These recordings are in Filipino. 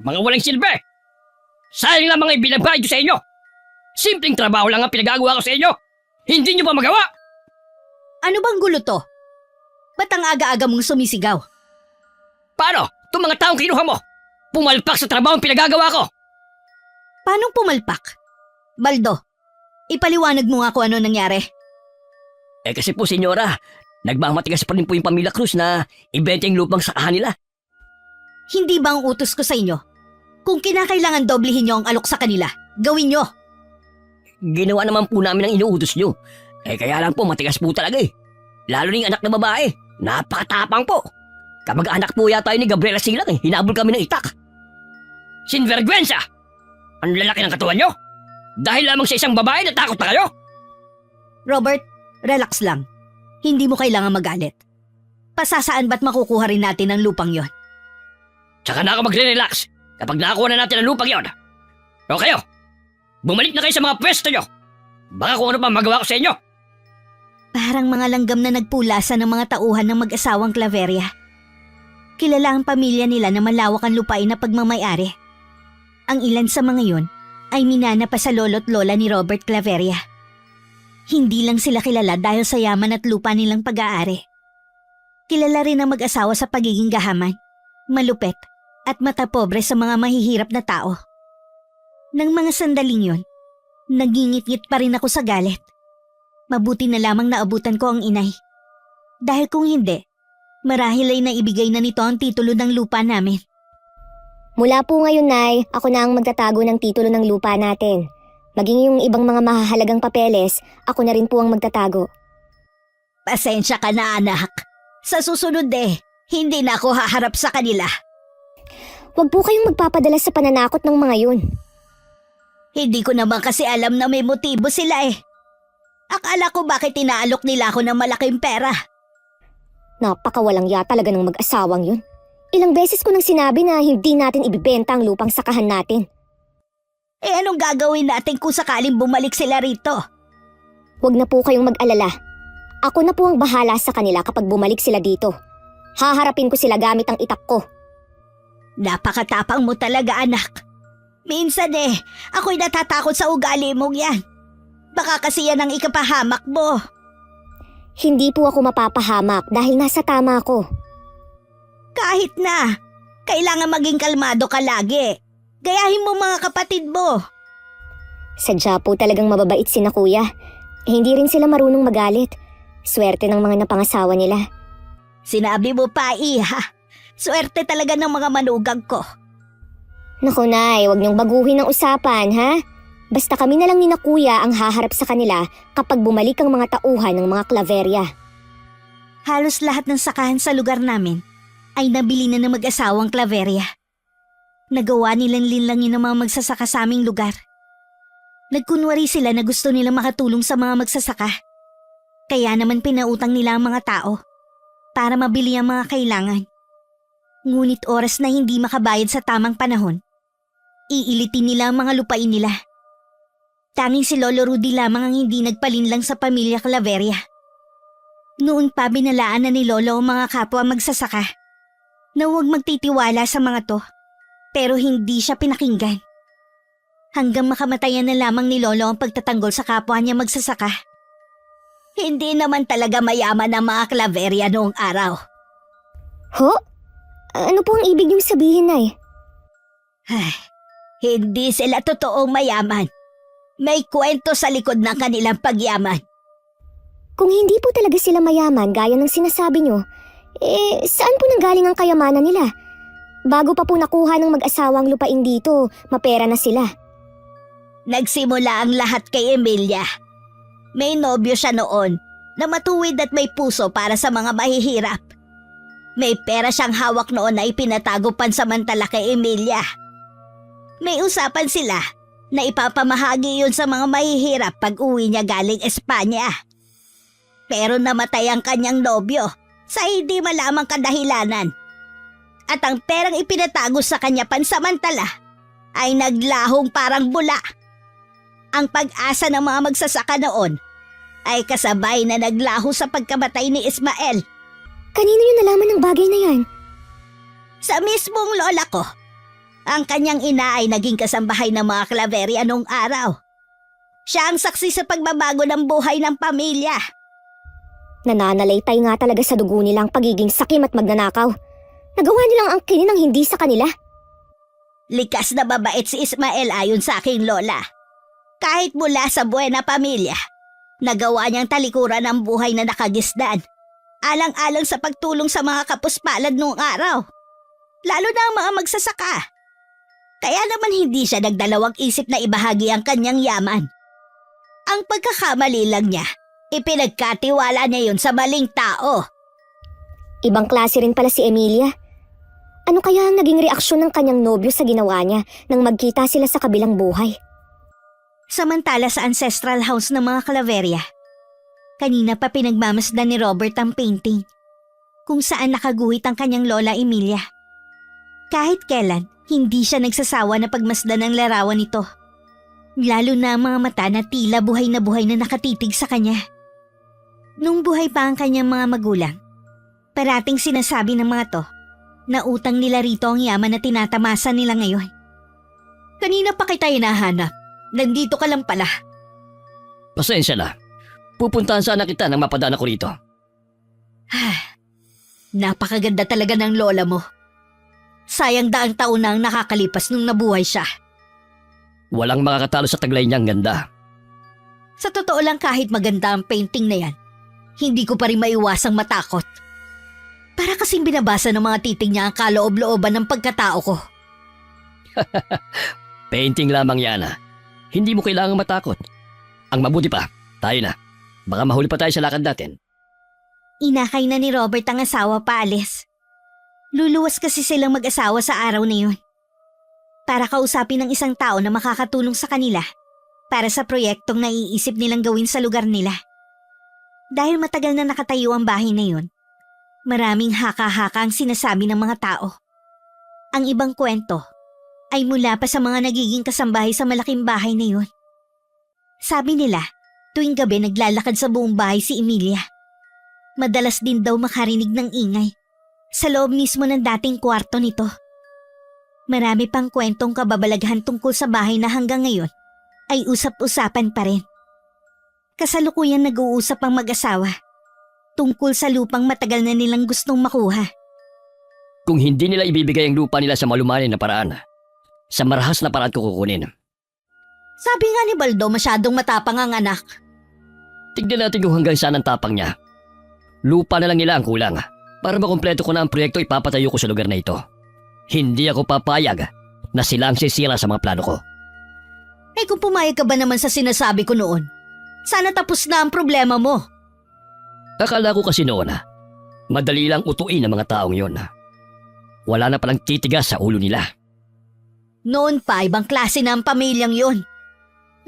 Mga walang silbi! Sayang lang mga ibinabay ko sa inyo! Simpleng trabaho lang ang pinagagawa ko sa inyo! Hindi nyo pa magawa! Ano bang gulo to? Ba't ang aga-aga mong sumisigaw? Paano? Itong mga taong kinuha mo! Pumalpak sa trabaho ang pinagagawa ko! Paano pumalpak? Baldo, ipaliwanag mo nga kung ano nangyari. Kasi po, senyora, nagmamatigas pa rin po yung pamilya Cruz na ibenta yung lupang sa kanila. Hindi ba ang utos ko sa inyo? Kung kinakailangan doblehin nyo ang alok sa kanila, gawin nyo. Ginawa naman po namin ang inuutos nyo. Kaya lang po, matigas po talaga eh. Lalo na yung anak na babae. Napakatapang po. Kapag anak po yata ni Gabriela Silang hinabol kami ng itak. Sinvergüenza! Ang lalaki ng katawan nyo? Dahil lamang sa isang babae, natakot na kayo? Robert, relax lang. Hindi mo kailangan magalit. Pasasaan ba't makukuha rin natin ang lupang yon? Tsaka na ako magre-relax kapag nakakuha na natin ang lupang yon. O kayo, bumalik na kayo sa mga pwesto nyo. Baka kung ano pa magawa ko sa inyo. Parang mga langgam na nagpulasan ng mga tauhan ng mag-asawang Claveria. Kilala ang pamilya nila na malawak ang lupain na pagmamayari. Ang ilan sa mga yon ay minana pa sa lolo't lola ni Robert Claveria. Hindi lang sila kilala dahil sa yaman at lupa nilang pag-aari. Kilala rin ang mag-asawa sa pagiging gahaman, malupet at matapobre sa mga mahihirap na tao. Nang mga sandaling yon, nagingit-ngit pa rin ako sa galit. Mabuti na lamang naabutan ko ang inay. Dahil kung hindi, marahil ay naibigay na nito ang titulo ng lupa namin. Mula po ngayon, Nay, ako na ang magtatago ng titulo ng lupa natin. Maging yung ibang mga mahahalagang papeles, ako na rin po ang magtatago. Pasensya ka na, anak. Sa susunod hindi na ako haharap sa kanila. Huwag po kayong magpapadala sa pananakot ng mga yun. Hindi ko naman kasi alam na may motibo sila Akala ko bakit tinaalok nila ako ng malaking pera. Napakawalang ya talaga ng mag-asawang yun. Ilang beses ko nang sinabi na hindi natin ibibenta ang lupang sakahan natin. Anong gagawin natin kung sakaling bumalik sila rito? Huwag na po kayong mag-alala. Ako na po ang bahala sa kanila kapag bumalik sila dito. Haharapin ko sila gamit ang itak ko. Napakatapang mo talaga, anak. Minsan ako'y natatakot sa ugali mong yan. Baka kasi yan ang ikapahamak mo. Hindi po ako mapapahamak dahil nasa tama ako. Kahit na, kailangan maging kalmado ka lagi. Gayahin mo mga kapatid mo. Sadya po talagang mababait sina kuya. Hindi rin sila marunong magalit. Swerte ng mga napangasawa nila. Sinabi mo pa, iha. Swerte talaga ng mga manugang ko. Naku, Nay, huwag niyong baguhin ang usapan, ha? Basta kami na lang ni na kuya ang haharap sa kanila kapag bumalik ang mga tauhan ng mga Claveria. Halos lahat ng sakahan sa lugar namin ay nabili na ng mag-asawang Claveria. Nagawa nilang linlangin ng mga magsasaka sa aming lugar. Nagkunwari sila na gusto nilang makatulong sa mga magsasaka. Kaya naman pinautang nila ang mga tao para mabili ang mga kailangan. Ngunit oras na hindi makabayad sa tamang panahon, iilitin nila ang mga lupain nila. Tanging si Lolo Rudy lamang ang hindi nagpalinlang sa pamilya Claveria. Noon pa binalaan na ni Lolo ang mga kapwa magsasaka na huwag magtitiwala sa mga to, pero hindi siya pinakinggan. Hanggang makamatayan na lamang ni Lolo ang pagtatanggol sa kapwa niya magsasaka. Hindi naman talaga mayaman ang mga Claveria noong araw. Ho? Ano po ang ibig niyong sabihin, Nay? Hindi sila totoong mayaman. May kwento sa likod ng kanilang pagyaman. Kung hindi po talaga sila mayaman gaya ng sinasabi niyo, saan po nanggaling ang kayamanan nila? Bago pa po nakuha ng mag-asawang lupain dito, mapera na sila. Nagsimula ang lahat kay Emilia. May nobyo siya noon na matuwid at may puso para sa mga mahihirap. May pera siyang hawak noon na ipinatago pansamantala kay Emilia. May usapan sila na ipapamahagi yun sa mga mahihirap pag uwi niya galing Espanya. Pero namatay ang kanyang nobyo sa hindi malamang kadahilanan. At ang perang ipinatago sa kanya pansamantala ay naglahong parang bula. Ang pag-asa ng mga magsasaka noon ay kasabay na naglaho sa pagkamatay ni Ismael. Kanino niyo nalaman ng bagay na yan? Sa mismong lola ko. Ang kanyang ina ay naging kasambahay ng mga Claveria noong araw. Siya ang saksi sa pagbabago ng buhay ng pamilya. Nananalaytay nga talaga sa dugo nila ang pagiging sakim at magnanakaw. Nagawa nilang angkinin ng hindi sa kanila. Likas na babait si Ismael ayon sa aking lola. Kahit mula sa buena pamilya, nagawa niyang talikuran ang buhay na nakagisdan. Alang-alang sa pagtulong sa mga kapuspalad noong araw. Lalo na ang mga magsasaka. Kaya naman hindi siya nagdalawang isip na ibahagi ang kanyang yaman. Ang pagkakamali lang niya, ipinagkatiwala niya yun sa maling tao. Ibang klase rin pala si Emilia. Ano kaya ang naging reaksyon ng kanyang nobyo sa ginawa niya nang magkita sila sa kabilang buhay? Samantala sa ancestral house ng mga Claveria, kanina pa pinagmamasdan ni Robert ang painting kung saan nakaguhit ang kanyang lola Emilia. Kahit kailan, hindi siya nagsasawa na pagmasdan ang larawan nito. Lalo na ang mga mata na tila buhay na nakatitig sa kanya. Nung buhay pa ang kanyang mga magulang, parating sinasabi ng mga to na utang nila rito ang yaman na tinatamasa nila ngayon. Kanina pa kita hinahanap. Nandito ka lang pala. Pasensya na. Pupuntahan sana kita nang mapadaan ako rito. Napakaganda talaga ng lola mo. Sayang daang taon na ang nakakalipas nung nabuhay siya. Walang makakatalo sa taglay niyang ganda. Sa totoo lang kahit maganda ang painting na yan, hindi ko pa rin maiwasang matakot. Para kasing binabasa ng mga titig niya ang kaloob-looban ng pagkatao ko. Painting lamang yan ah. Hindi mo kailangang matakot. Ang mabuti pa, tayo na. Baka mahuli pa tayo sa lakad natin. Inakay na ni Robert ang asawa paalis. Luluwas kasi silang mag-asawa sa araw na yun. Para kausapin ng isang tao na makakatulong sa kanila para sa proyektong naiisip nilang gawin sa lugar nila. Dahil matagal na nakatayo ang bahay na yun, maraming haka-haka ang sinasabi ng mga tao. Ang ibang kwento ay mula pa sa mga nagiging kasambahay sa malaking bahay na yun. Sabi nila, tuwing gabi naglalakad sa buong bahay si Emilia. Madalas din daw makarinig ng ingay sa loob mismo ng dating kwarto nito. Marami pang kwentong kababalaghan tungkol sa bahay na hanggang ngayon ay usap-usapan pa rin. Kasalukuyan nag-uusap ang mag-asawa tungkol sa lupang matagal na nilang gustong makuha. Kung hindi nila ibibigay ang lupa nila sa malumanay na paraan, sa marahas na paraan ko kukunin. Sabi nga ni Baldo masyadong matapang ang anak. Tignan natin kung hanggang saan ang tapang niya. Lupa na lang nila ang kulang. Para makumpleto ko na ang proyekto ipapatayo ko sa lugar na ito. Hindi ako papayag na sila ang sisira sa mga plano ko. Eh kung pumayag ka ba naman sa sinasabi ko noon, sana tapos na ang problema mo. Akala ko kasi noon madali lang utuin ang mga taong yon. Wala na palang titigas sa ulo nila. Noon pa ibang klase na ang pamilyang yon.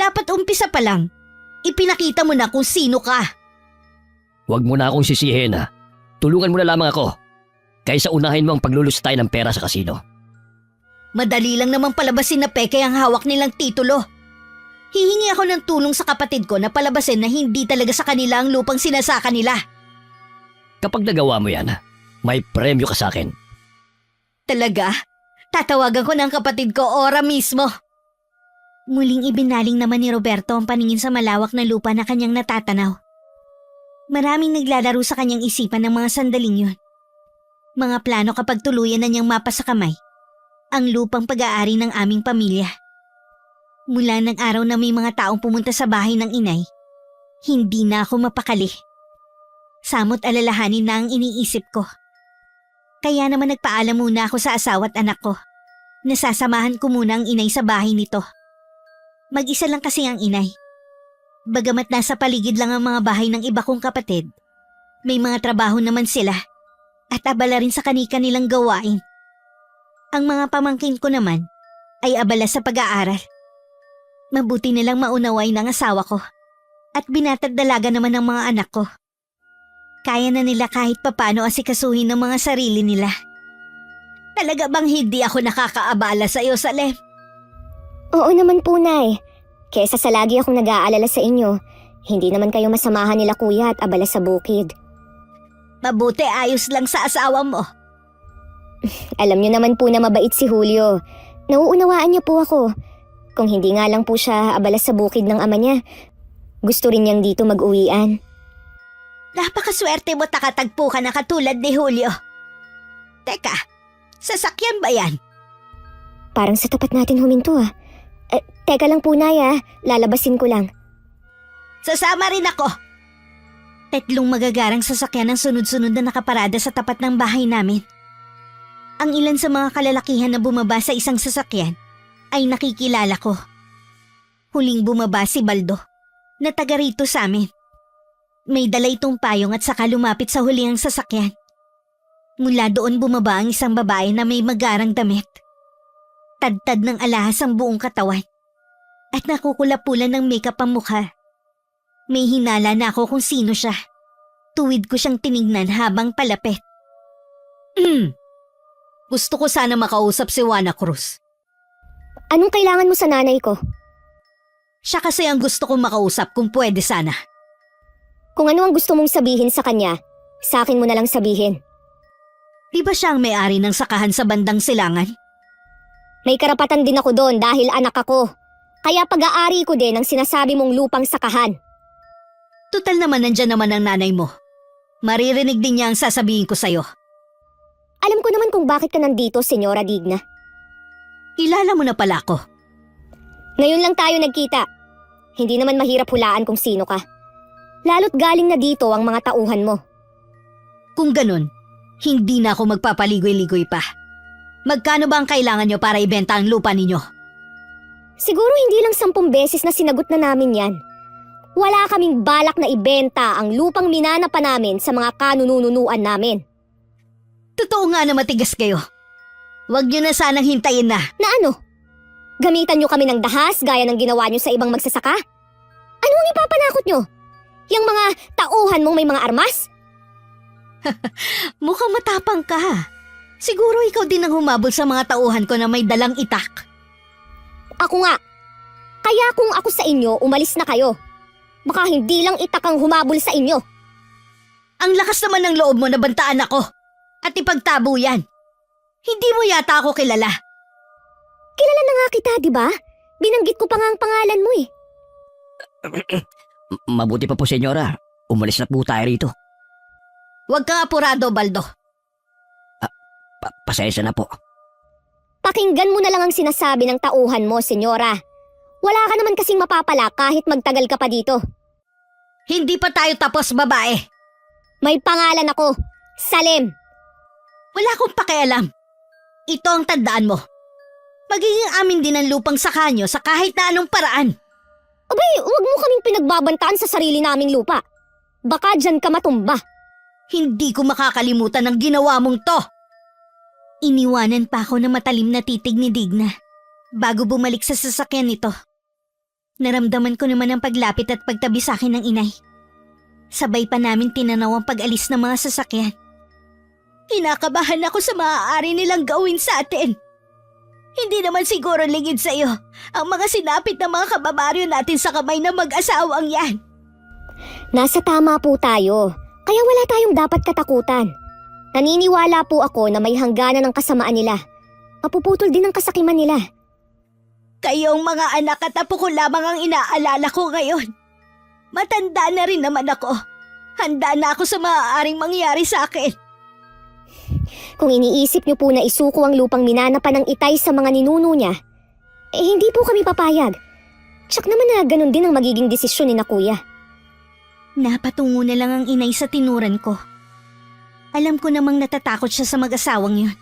Dapat umpisa pa lang, ipinakita mo na kung sino ka. Huwag mo na akong sisihin. Tulungan mo na lamang ako. Kaysa unahin mo ang paglulustay ng pera sa kasino. Madali lang namang palabasin na peke ang hawak nilang titulo. Hihingi ako ng tulong sa kapatid ko na palabasin na hindi talaga sa kanila ang lupang sinasaka nila. Kapag nagawa mo yan, may premyo ka sa akin. Talaga? Tatawagan ko ng kapatid ko ora mismo. Muling ibinaling naman ni Roberto ang paningin sa malawak na lupa na kanyang natatanaw. Maraming naglalaro sa kanyang isipan ng mga sandaling yun. Mga plano kapag tuluyan na niyang mapa sa kamay ang lupang pag-aari ng aming pamilya. Mula ng araw na may mga taong pumunta sa bahay ng inay, hindi na ako mapakali. Samot alalahanin na ang iniisip ko. Kaya naman nagpaalam muna ako sa asawa at anak ko. Nasasamahan ko muna ang inay sa bahay nito. Mag-isa lang kasi ang inay. Bagamat nasa paligid lang ang mga bahay ng iba kong kapatid, may mga trabaho naman sila at abala rin sa kani-kanilang gawain. Ang mga pamangkin ko naman ay abala sa pag-aaral. Mabuti nilang maunaway ng asawa ko at binata't dalaga naman ng mga anak ko. Kaya na nila kahit papano asikasuhin ng mga sarili nila. Talaga bang hindi ako nakakaabala sa iyo, Salem? Oo naman po, Nay. Kesa sa lagi akong nag-aalala sa inyo, hindi naman kayo masamahan nila kuya at abala sa bukid. Mabuti ayos lang sa asawa mo. Alam niyo naman po na mabait si Julio. Nauunawaan niya po ako. Kung hindi nga lang po siya abala sa bukid ng ama niya, gusto rin niyang dito mag-uwian. Napakaswerte mo takatagpo ka na katulad ni Julio. Teka, sasakyan ba yan? Parang sa tapat natin huminto ah. Teka lang po, Nay, lalabasin ko lang. Sasama rin ako. 3 magagarang sasakyan ang sunod-sunod na nakaparada sa tapat ng bahay namin. Ang ilan sa mga kalalakihan na bumaba sa isang sasakyan ay nakikilala ko. Huling bumaba si Baldo, na taga rito sa amin. May dala itong payong at saka lumapit sa huling sasakyan. Mula doon bumaba ang isang babae na may magarang damit. Tadtad ng alahas ang buong katawan at nakukulapulan ng makeup ang mukha. May hinala na ako kung sino siya. Tuwid ko siyang tinignan habang palapit. Gusto ko sana makausap si Juana Cruz. Anong kailangan mo sa nanay ko? Siya kasi ang gusto kong makausap kung pwede sana. Kung ano ang gusto mong sabihin sa kanya, sa akin mo na lang sabihin. Di ba siya ang may-ari ng sakahan sa bandang Silangan? May karapatan din ako doon dahil anak ako. Kaya pag-aari ko din ang sinasabi mong lupang sakahan. Tutal naman nandyan naman ang nanay mo. Maririnig din niya ang sasabihin ko sa'yo. Alam ko naman kung bakit ka nandito, Senyora Digna. Kilala mo na pala ako. Ngayon lang tayo nagkita. Hindi naman mahirap hulaan kung sino ka. Lalo't galing na dito ang mga tauhan mo. Kung ganun, hindi na ako magpapaligoy-ligoy pa. Magkano ba ang kailangan nyo para ibenta ang lupa ninyo? Siguro hindi lang 10 beses na sinagot na namin yan. Wala kaming balak na ibenta ang lupang minana pa namin sa mga kanununuan namin. Totoo nga na matigas kayo. Huwag nyo na sanang hintayin na. Na ano? Gamitan nyo kami ng dahas gaya ng ginawa nyo sa ibang magsasaka? Ano ang ipapanakot nyo? Yang mga tauhan mong may mga armas? Mukhang matapang ka. Siguro ikaw din ang humabol sa mga tauhan ko na may dalang itak. Ako nga. Kaya kung ako sa inyo, umalis na kayo. Baka hindi lang itak ang humabol sa inyo. Ang lakas naman ng loob mo na bantaan ako at ipagtabo yan. Hindi mo yata ako kilala. Kilala na nga kita, di ba? Binanggit ko pa nga ang pangalan mo eh. Mabuti pa po, senyora. Umalis na po tayo rito. Huwag kang apurado, Baldo. Pasensya na po. Pakinggan mo na lang ang sinasabi ng tauhan mo, senyora. Wala ka naman kasing mapapala kahit magtagal ka pa dito. Hindi pa tayo tapos, babae. May pangalan ako, Salem. Wala akong pakialam. Ito ang tandaan mo. Magiging amin din ang lupang sakanyo sa kahit na anong paraan. Abay, huwag mo kaming pinagbabantaan sa sarili naming lupa. Baka dyan ka matumba. Hindi ko makakalimutan ang ginawa mong to. Iniwanan pa ako ng matalim na titig ni Digna bago bumalik sa sasakyan nito. Naramdaman ko naman ang paglapit at pagtabi sa akin ng inay. Sabay pa namin tinanaw ang pag-alis ng mga sasakyan. Kinakabahan ako sa maaari nilang gawin sa atin. Hindi naman siguro lingid sa iyo ang mga sinapit na mga kababaryo natin sa kamay ng mag-asawang yan. Nasa tama po tayo, kaya wala tayong dapat katakutan. Naniniwala po ako na may hangganan ng kasamaan nila. Mapuputol din ang kasakiman nila. Kayong mga anak at apo ko lamang ang inaalala ko ngayon. Matanda na rin naman ako. Handa na ako sa maaaring mangyari sa akin. Kung iniisip niyo po na isuko ang lupang minana pa ng itay sa mga ninuno niya, hindi po kami papayag. Tsak naman na ganun din ang magiging desisyon ni na kuya. Napatungo na lang ang inay sa tinuran ko. Alam ko namang natatakot siya sa mag-asawang yun.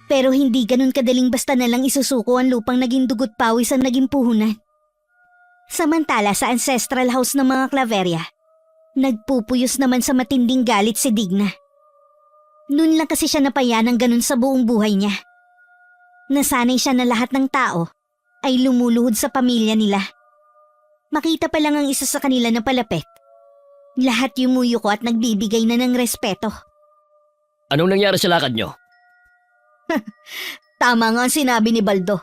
Pero hindi ganun kadaling basta na lang isusuko ang lupang naging dugot pawis ang naging puhunan. Samantala sa ancestral house ng mga Claveria, nagpupuyos naman sa matinding galit si Digna. Noon lang kasi siya napaya ng ganun sa buong buhay niya. Nasanay siya na lahat ng tao ay lumuluhod sa pamilya nila. Makita pa lang ang isa sa kanila na palapit. Lahat yumuyuko at nagbibigay na ng respeto. Anong nangyari sa lakad nyo? Tama nga ang sinabi ni Baldo.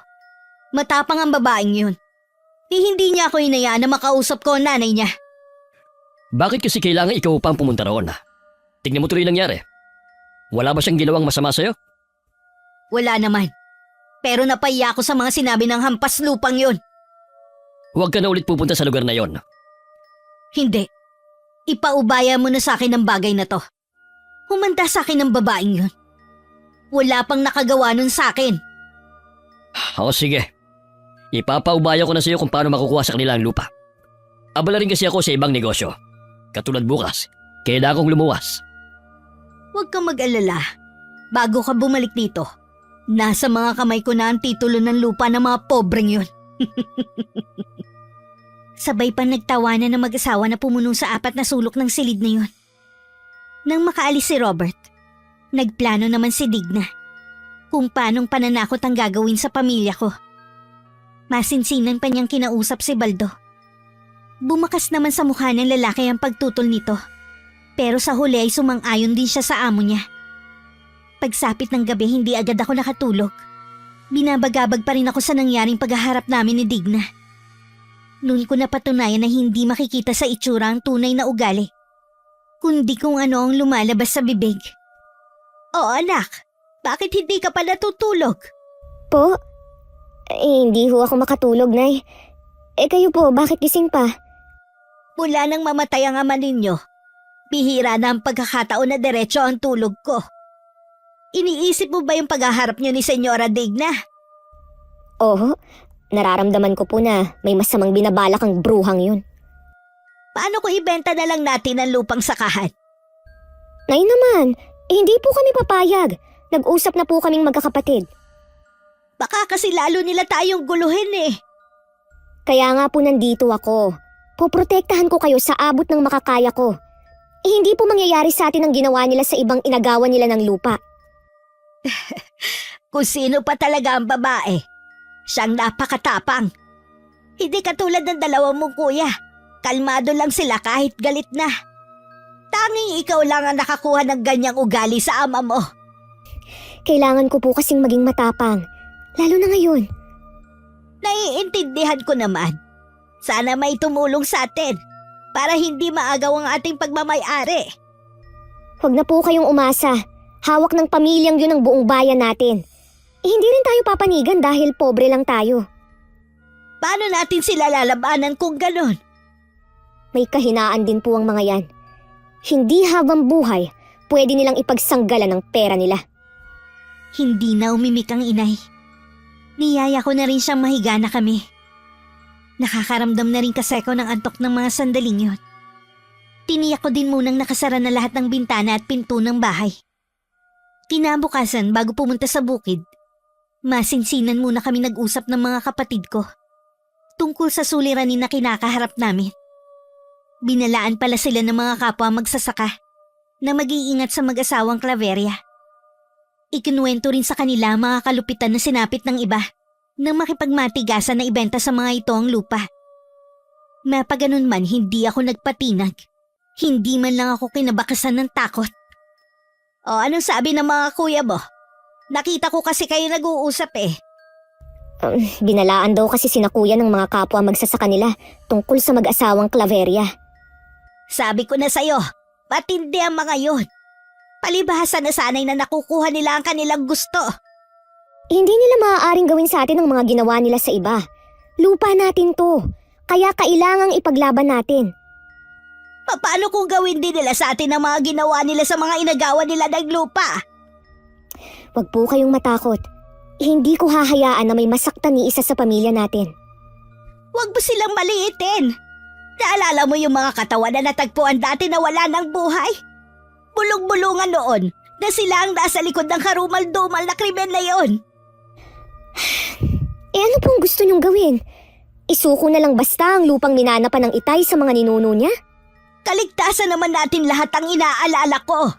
Matapang ang babaeng yun. Hindi niya ako hinayaan na makausap ko ang nanay niya. Bakit kasi kailangan ikaw pang pumunta roon? Tignan mo tuloy nangyari. Wala ba siyang ginawang masama sa'yo? Wala naman. Pero napahiya ako sa mga sinabi ng hampas lupang yon. Huwag ka na ulit pupunta sa lugar na yon. Hindi. Ipaubaya mo na sa akin ang bagay na to. Humanda sa akin ang babaeng yun. Wala pang nakagawa nun sa akin. O sige. Ipapaubaya ko na sa iyo kung paano makukuha sa kanila ang lupa. Abala rin kasi ako sa ibang negosyo. Katulad bukas, kailangan kong lumuwas. Huwag kang mag-alala. Bago ka bumalik dito, nasa mga kamay ko na ang titulo ng lupa ng mga pobreng yun. Sabay pa nagtawanan ng mag-asawa na pumuno sa 4 na sulok ng silid na yun. Nang makaalis si Robert, nagplano naman si Digna kung paanong pananakot ang gagawin sa pamilya ko. Masinsinan pa niyang kinausap si Baldo. Bumakas naman sa mukha ng lalaki ang pagtutol nito, pero sa huli ay sumang-ayon din siya sa amo niya. Pagsapit ng gabi, hindi agad ako nakatulog. Binabagabag pa rin ako sa nangyaring paghaharap namin ni Digna. Noon ko napatunayan na hindi makikita sa itsura ang tunay na ugali, kundi kung ano ang lumalabas sa bibig. Oo anak, bakit hindi ka pa natutulog? Po? Hindi ho ako makatulog, Nay. Kayo po, bakit gising pa? Mula nang mamatay ang ama ninyo, bihira na ang pagkakataon na diretso ang tulog ko. Iniisip mo ba yung paghaharap niyo ni Senyora Digna? Oo, nararamdaman ko po na may masamang binabalak ang bruhang yun. Paano ko ibenta na lang natin ang lupang sakahan? Nay naman, hindi po kami papayag. Nag-usap na po kaming magkakapatid. Baka kasi lalo nila tayong guluhin eh. Kaya nga po nandito ako. Poprotektahan ko kayo sa abot ng makakaya ko. Hindi po mangyayari sa atin ang ginawa nila sa ibang inagawan nila ng lupa. Kung sino pa talaga ang babae, siyang napakatapang. Hindi katulad ng dalawang mong kuya. Kalmado lang sila kahit galit na. Tanging ikaw lang ang nakakuha ng ganyang ugali sa ama mo. Kailangan ko po kasing maging matapang. Lalo na ngayon. Naiintindihan ko naman. Sana may tumulong sa atin para hindi maagaw ang ating pagmamay-ari. Huwag na po kayong umasa. Hawak ng pamilyang yun ang buong bayan natin. Hindi rin tayo papanigan dahil pobre lang tayo. Paano natin sila lalabanan kung ganon? May kahinaan din po ang mga yan. Hindi habang buhay, pwede nilang ipagsanggalan ng pera nila. Hindi na umimik ang inay. Niyaya ko na rin siyang mahiga na kami. Nakakaramdam na rin kasi ako ng antok ng mga sandaling yun. Tiniyak ko din munang nakasara na lahat ng bintana at pinto ng bahay. Kinabukasan bago pumunta sa bukid, masinsinan muna kami nag-usap ng mga kapatid ko tungkol sa suliranin na kinakaharap namin. Binalaan pala sila ng mga kapwa magsasaka na mag-iingat sa mag-asawang Claveria. Ikinuwento rin sa kanila ang mga kalupitan na sinapit ng iba nang makipagmatigasan na ibenta sa mga ito ang lupa. Mapaganon man, hindi ako nagpatinag. Hindi man lang ako kinabakasan ng takot. O anong sabi ng mga kuya mo? Nakita ko kasi kayo nag-uusap eh. Binalaan daw kasi sina kuya ng mga kapwa magsasaka nila tungkol sa mag-asawang Claveria. Sabi ko na sa'yo, patindi ang mga yun. Palibhasa na sanay na nakukuha nila ang kanilang gusto. Hindi nila maaaring gawin sa atin ang mga ginawa nila sa iba. Lupa natin to, kaya kailangang ipaglaban natin. Paano kung gawin din nila sa atin ang mga ginawa nila sa mga inagawa nila ng lupa? Huwag po kayong matakot. Hindi ko hahayaan na may masaktan ni isa sa pamilya natin. Huwag mo silang maliitin. Naalala mo yung mga katawan na natagpuan dati na wala ng buhay? Bulong-bulungan noon na sila ang nasa likod ng karumal-dumal na krimen na yon. Ano pong gusto niyong gawin? Isuko na lang basta ang lupang minana pa ng Itay sa mga ninuno niya? Kaligtasan naman natin lahat ang inaalala ko.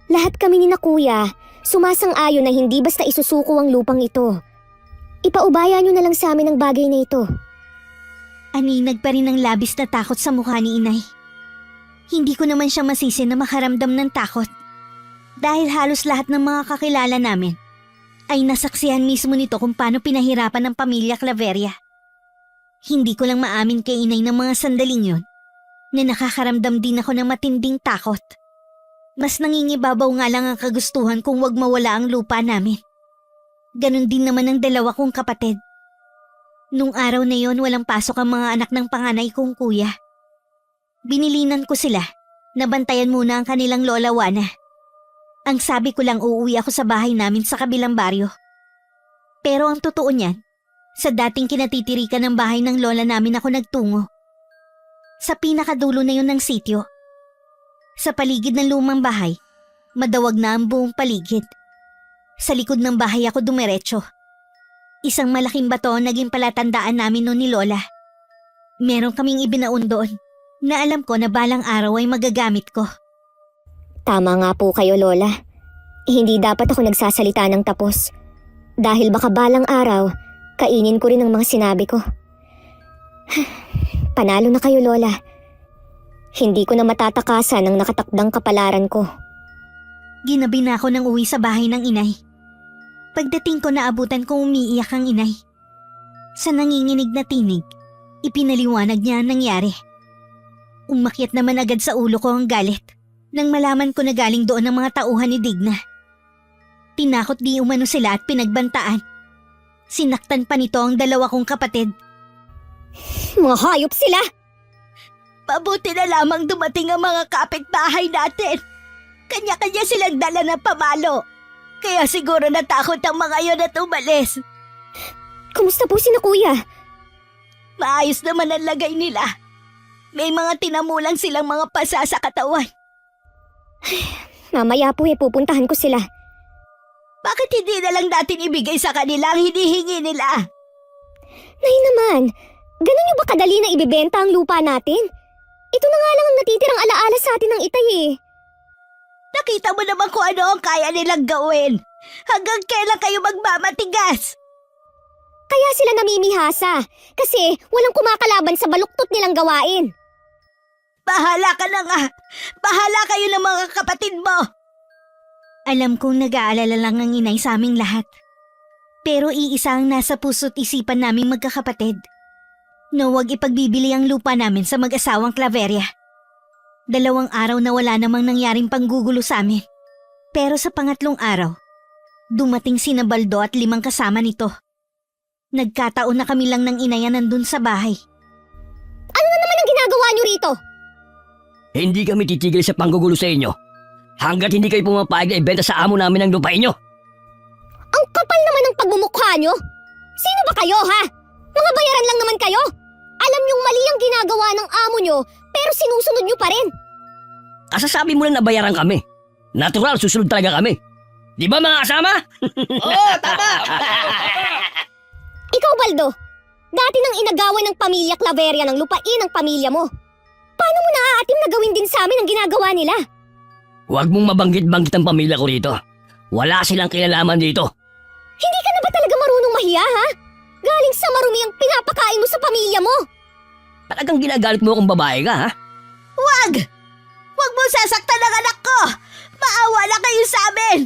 Lahat kami ni na kuya, sumasang-ayon na hindi basta isusuko ang lupang ito. Ipaubaya niyo na lang sa amin ang bagay na ito. Aninag pa rin ang labis na takot sa mukha ni inay. Hindi ko naman siya masisi na makaramdam ng takot. Dahil halos lahat ng mga kakilala namin ay nasaksihan mismo nito kung paano pinahirapan ng pamilya Claveria. Hindi ko lang maamin kay inay ng mga sandaling yun na nakakaramdam din ako ng matinding takot. Mas nangingibabaw nga lang ang kagustuhan kung wag mawala ang lupa namin. Ganon din naman ang dalawa kong kapatid. Nung araw na yon walang pasok ang mga anak ng panganay kong kuya. Binilinan ko sila. Nabantayan muna ang kanilang lola Wana. Ang sabi ko lang uuwi ako sa bahay namin sa kabilang baryo. Pero ang totoo niyan, sa dating kinatitirikan ng bahay ng lola namin ako nagtungo. Sa pinakadulo na yun ng sityo. Sa paligid ng lumang bahay, madawag na ang buong paligid. Sa likod ng bahay ako dumiretso. Isang malaking bato ang naging palatandaan namin noon ni Lola. Meron kaming ibinaon doon na alam ko na balang araw ay magagamit ko. Tama nga po kayo, Lola. Hindi dapat ako nagsasalita ng tapos. Dahil baka balang araw, kainin ko rin ang mga sinabi ko. Panalo na kayo, Lola. Hindi ko na matatakasan ang nakatakdang kapalaran ko. Ginabi na ako ng uwi sa bahay ng inay. Pagdating ko naabutan kong umiiyak ang inay. Sa nanginginig na tinig, ipinaliwanag niya ang nangyari. Umakyat naman agad sa ulo ko ang galit nang malaman ko na galing doon ang mga tauhan ni Digna. Tinakot di umano sila at pinagbantaan. Sinaktan pa nito ang dalawa kong kapatid. Mga hayop sila! Pabuti na lamang dumating ang mga kapitbahay natin. Kanya-kanya silang dala ng pamalo. Kaya siguro natakot ang mga yon at umalis. Kumusta po sina kuya? Maayos naman ang lagay nila. May mga tinamulang silang mga pasa sa katawan. Mamaya po pupuntahan ko sila. Bakit hindi na lang natin ibigay sa kanila ang hinihingi nila? Nay naman, ganun niyo ba kadali na ibibenta ang lupa natin? Ito na nga lang ang natitirang alaala sa atin ng Itay eh. Nakita mo naman kung ano ang kaya nilang gawin. Hanggang kailan kayo magmamatigas? Kaya sila namimihasa kasi walang kumakalaban sa baluktot nilang gawain. Bahala ka na nga. Bahala kayo ng mga kapatid mo. Alam kong nag-aalala lang ang inay sa aming lahat. Pero iisa ang nasa puso't isipan naming magkakapatid. Na huwag ipagbibili ang lupa namin sa mag-asawang Claveria. 2 araw na wala namang nangyaring panggugulo sa amin. Pero sa pangatlong araw, dumating sina Baldo at 5 kasama nito. Nagkataon na kami lang ng inayan nandun sa bahay. Ano na naman ang ginagawa niyo rito? Hindi kami titigil sa panggugulo sa inyo hanggat hindi kayo pumapayag na ibenta sa amo namin ang lupain nyo. Ang kapal naman ng pagmumukha niyo. Sino ba kayo ha? Mga bayaran lang naman kayo. Alam niyong mali ang ginagawa ng amo niyo pero sinusunod niyo pa rin. Kasasabi mo lang na bayaran kami. Natural, susunod talaga kami. Di ba mga kasama? Oo, tama! Ikaw, Baldo, dati nang inagawan ng pamilya Claveria ng lupain ng pamilya mo. Paano mo naaatim na gawin din sa amin ang ginagawa nila? Huwag mong mabanggit-banggit ang pamilya ko rito. Wala silang kinalaman dito. Hindi ka na ba talaga marunong mahiya, ha? Galing sa marumi ang pinapakain mo sa pamilya mo. Talagang ginagalit mo akong babae ka, ha? Wag! Wag mo sasaktan ang anak ko! Maawa na kayo sa amin!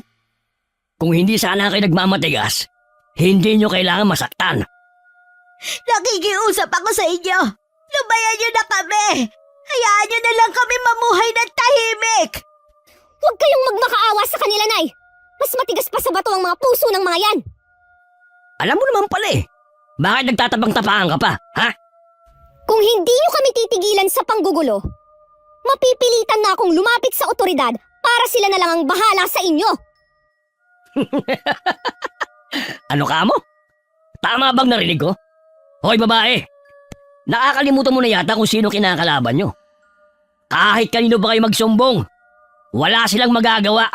Kung hindi sana kayo nagmamatigas, hindi nyo kailangan masaktan. Nakikiusap ako sa inyo! Lubayan nyo na kami! Hayaan nyo na lang kami mamuhay ng tahimik! Huwag kayong magmakaawa sa kanila, Nay. Mas matigas pa sa bato ang mga puso ng mga yan. Alam mo naman pala eh. Bakit nagtatabang-tapangan ka pa, ha? Kung hindi nyo kami titigilan sa panggugulo, mapipilitan na akong lumapit sa otoridad para sila na lang ang bahala sa inyo. Ano ka mo? Tama bang narinig ko? Hoy babae, nakakalimutan mo na yata kung sino kinakalaban nyo. Kahit kanino ba kayo magsumbong, wala silang magagawa.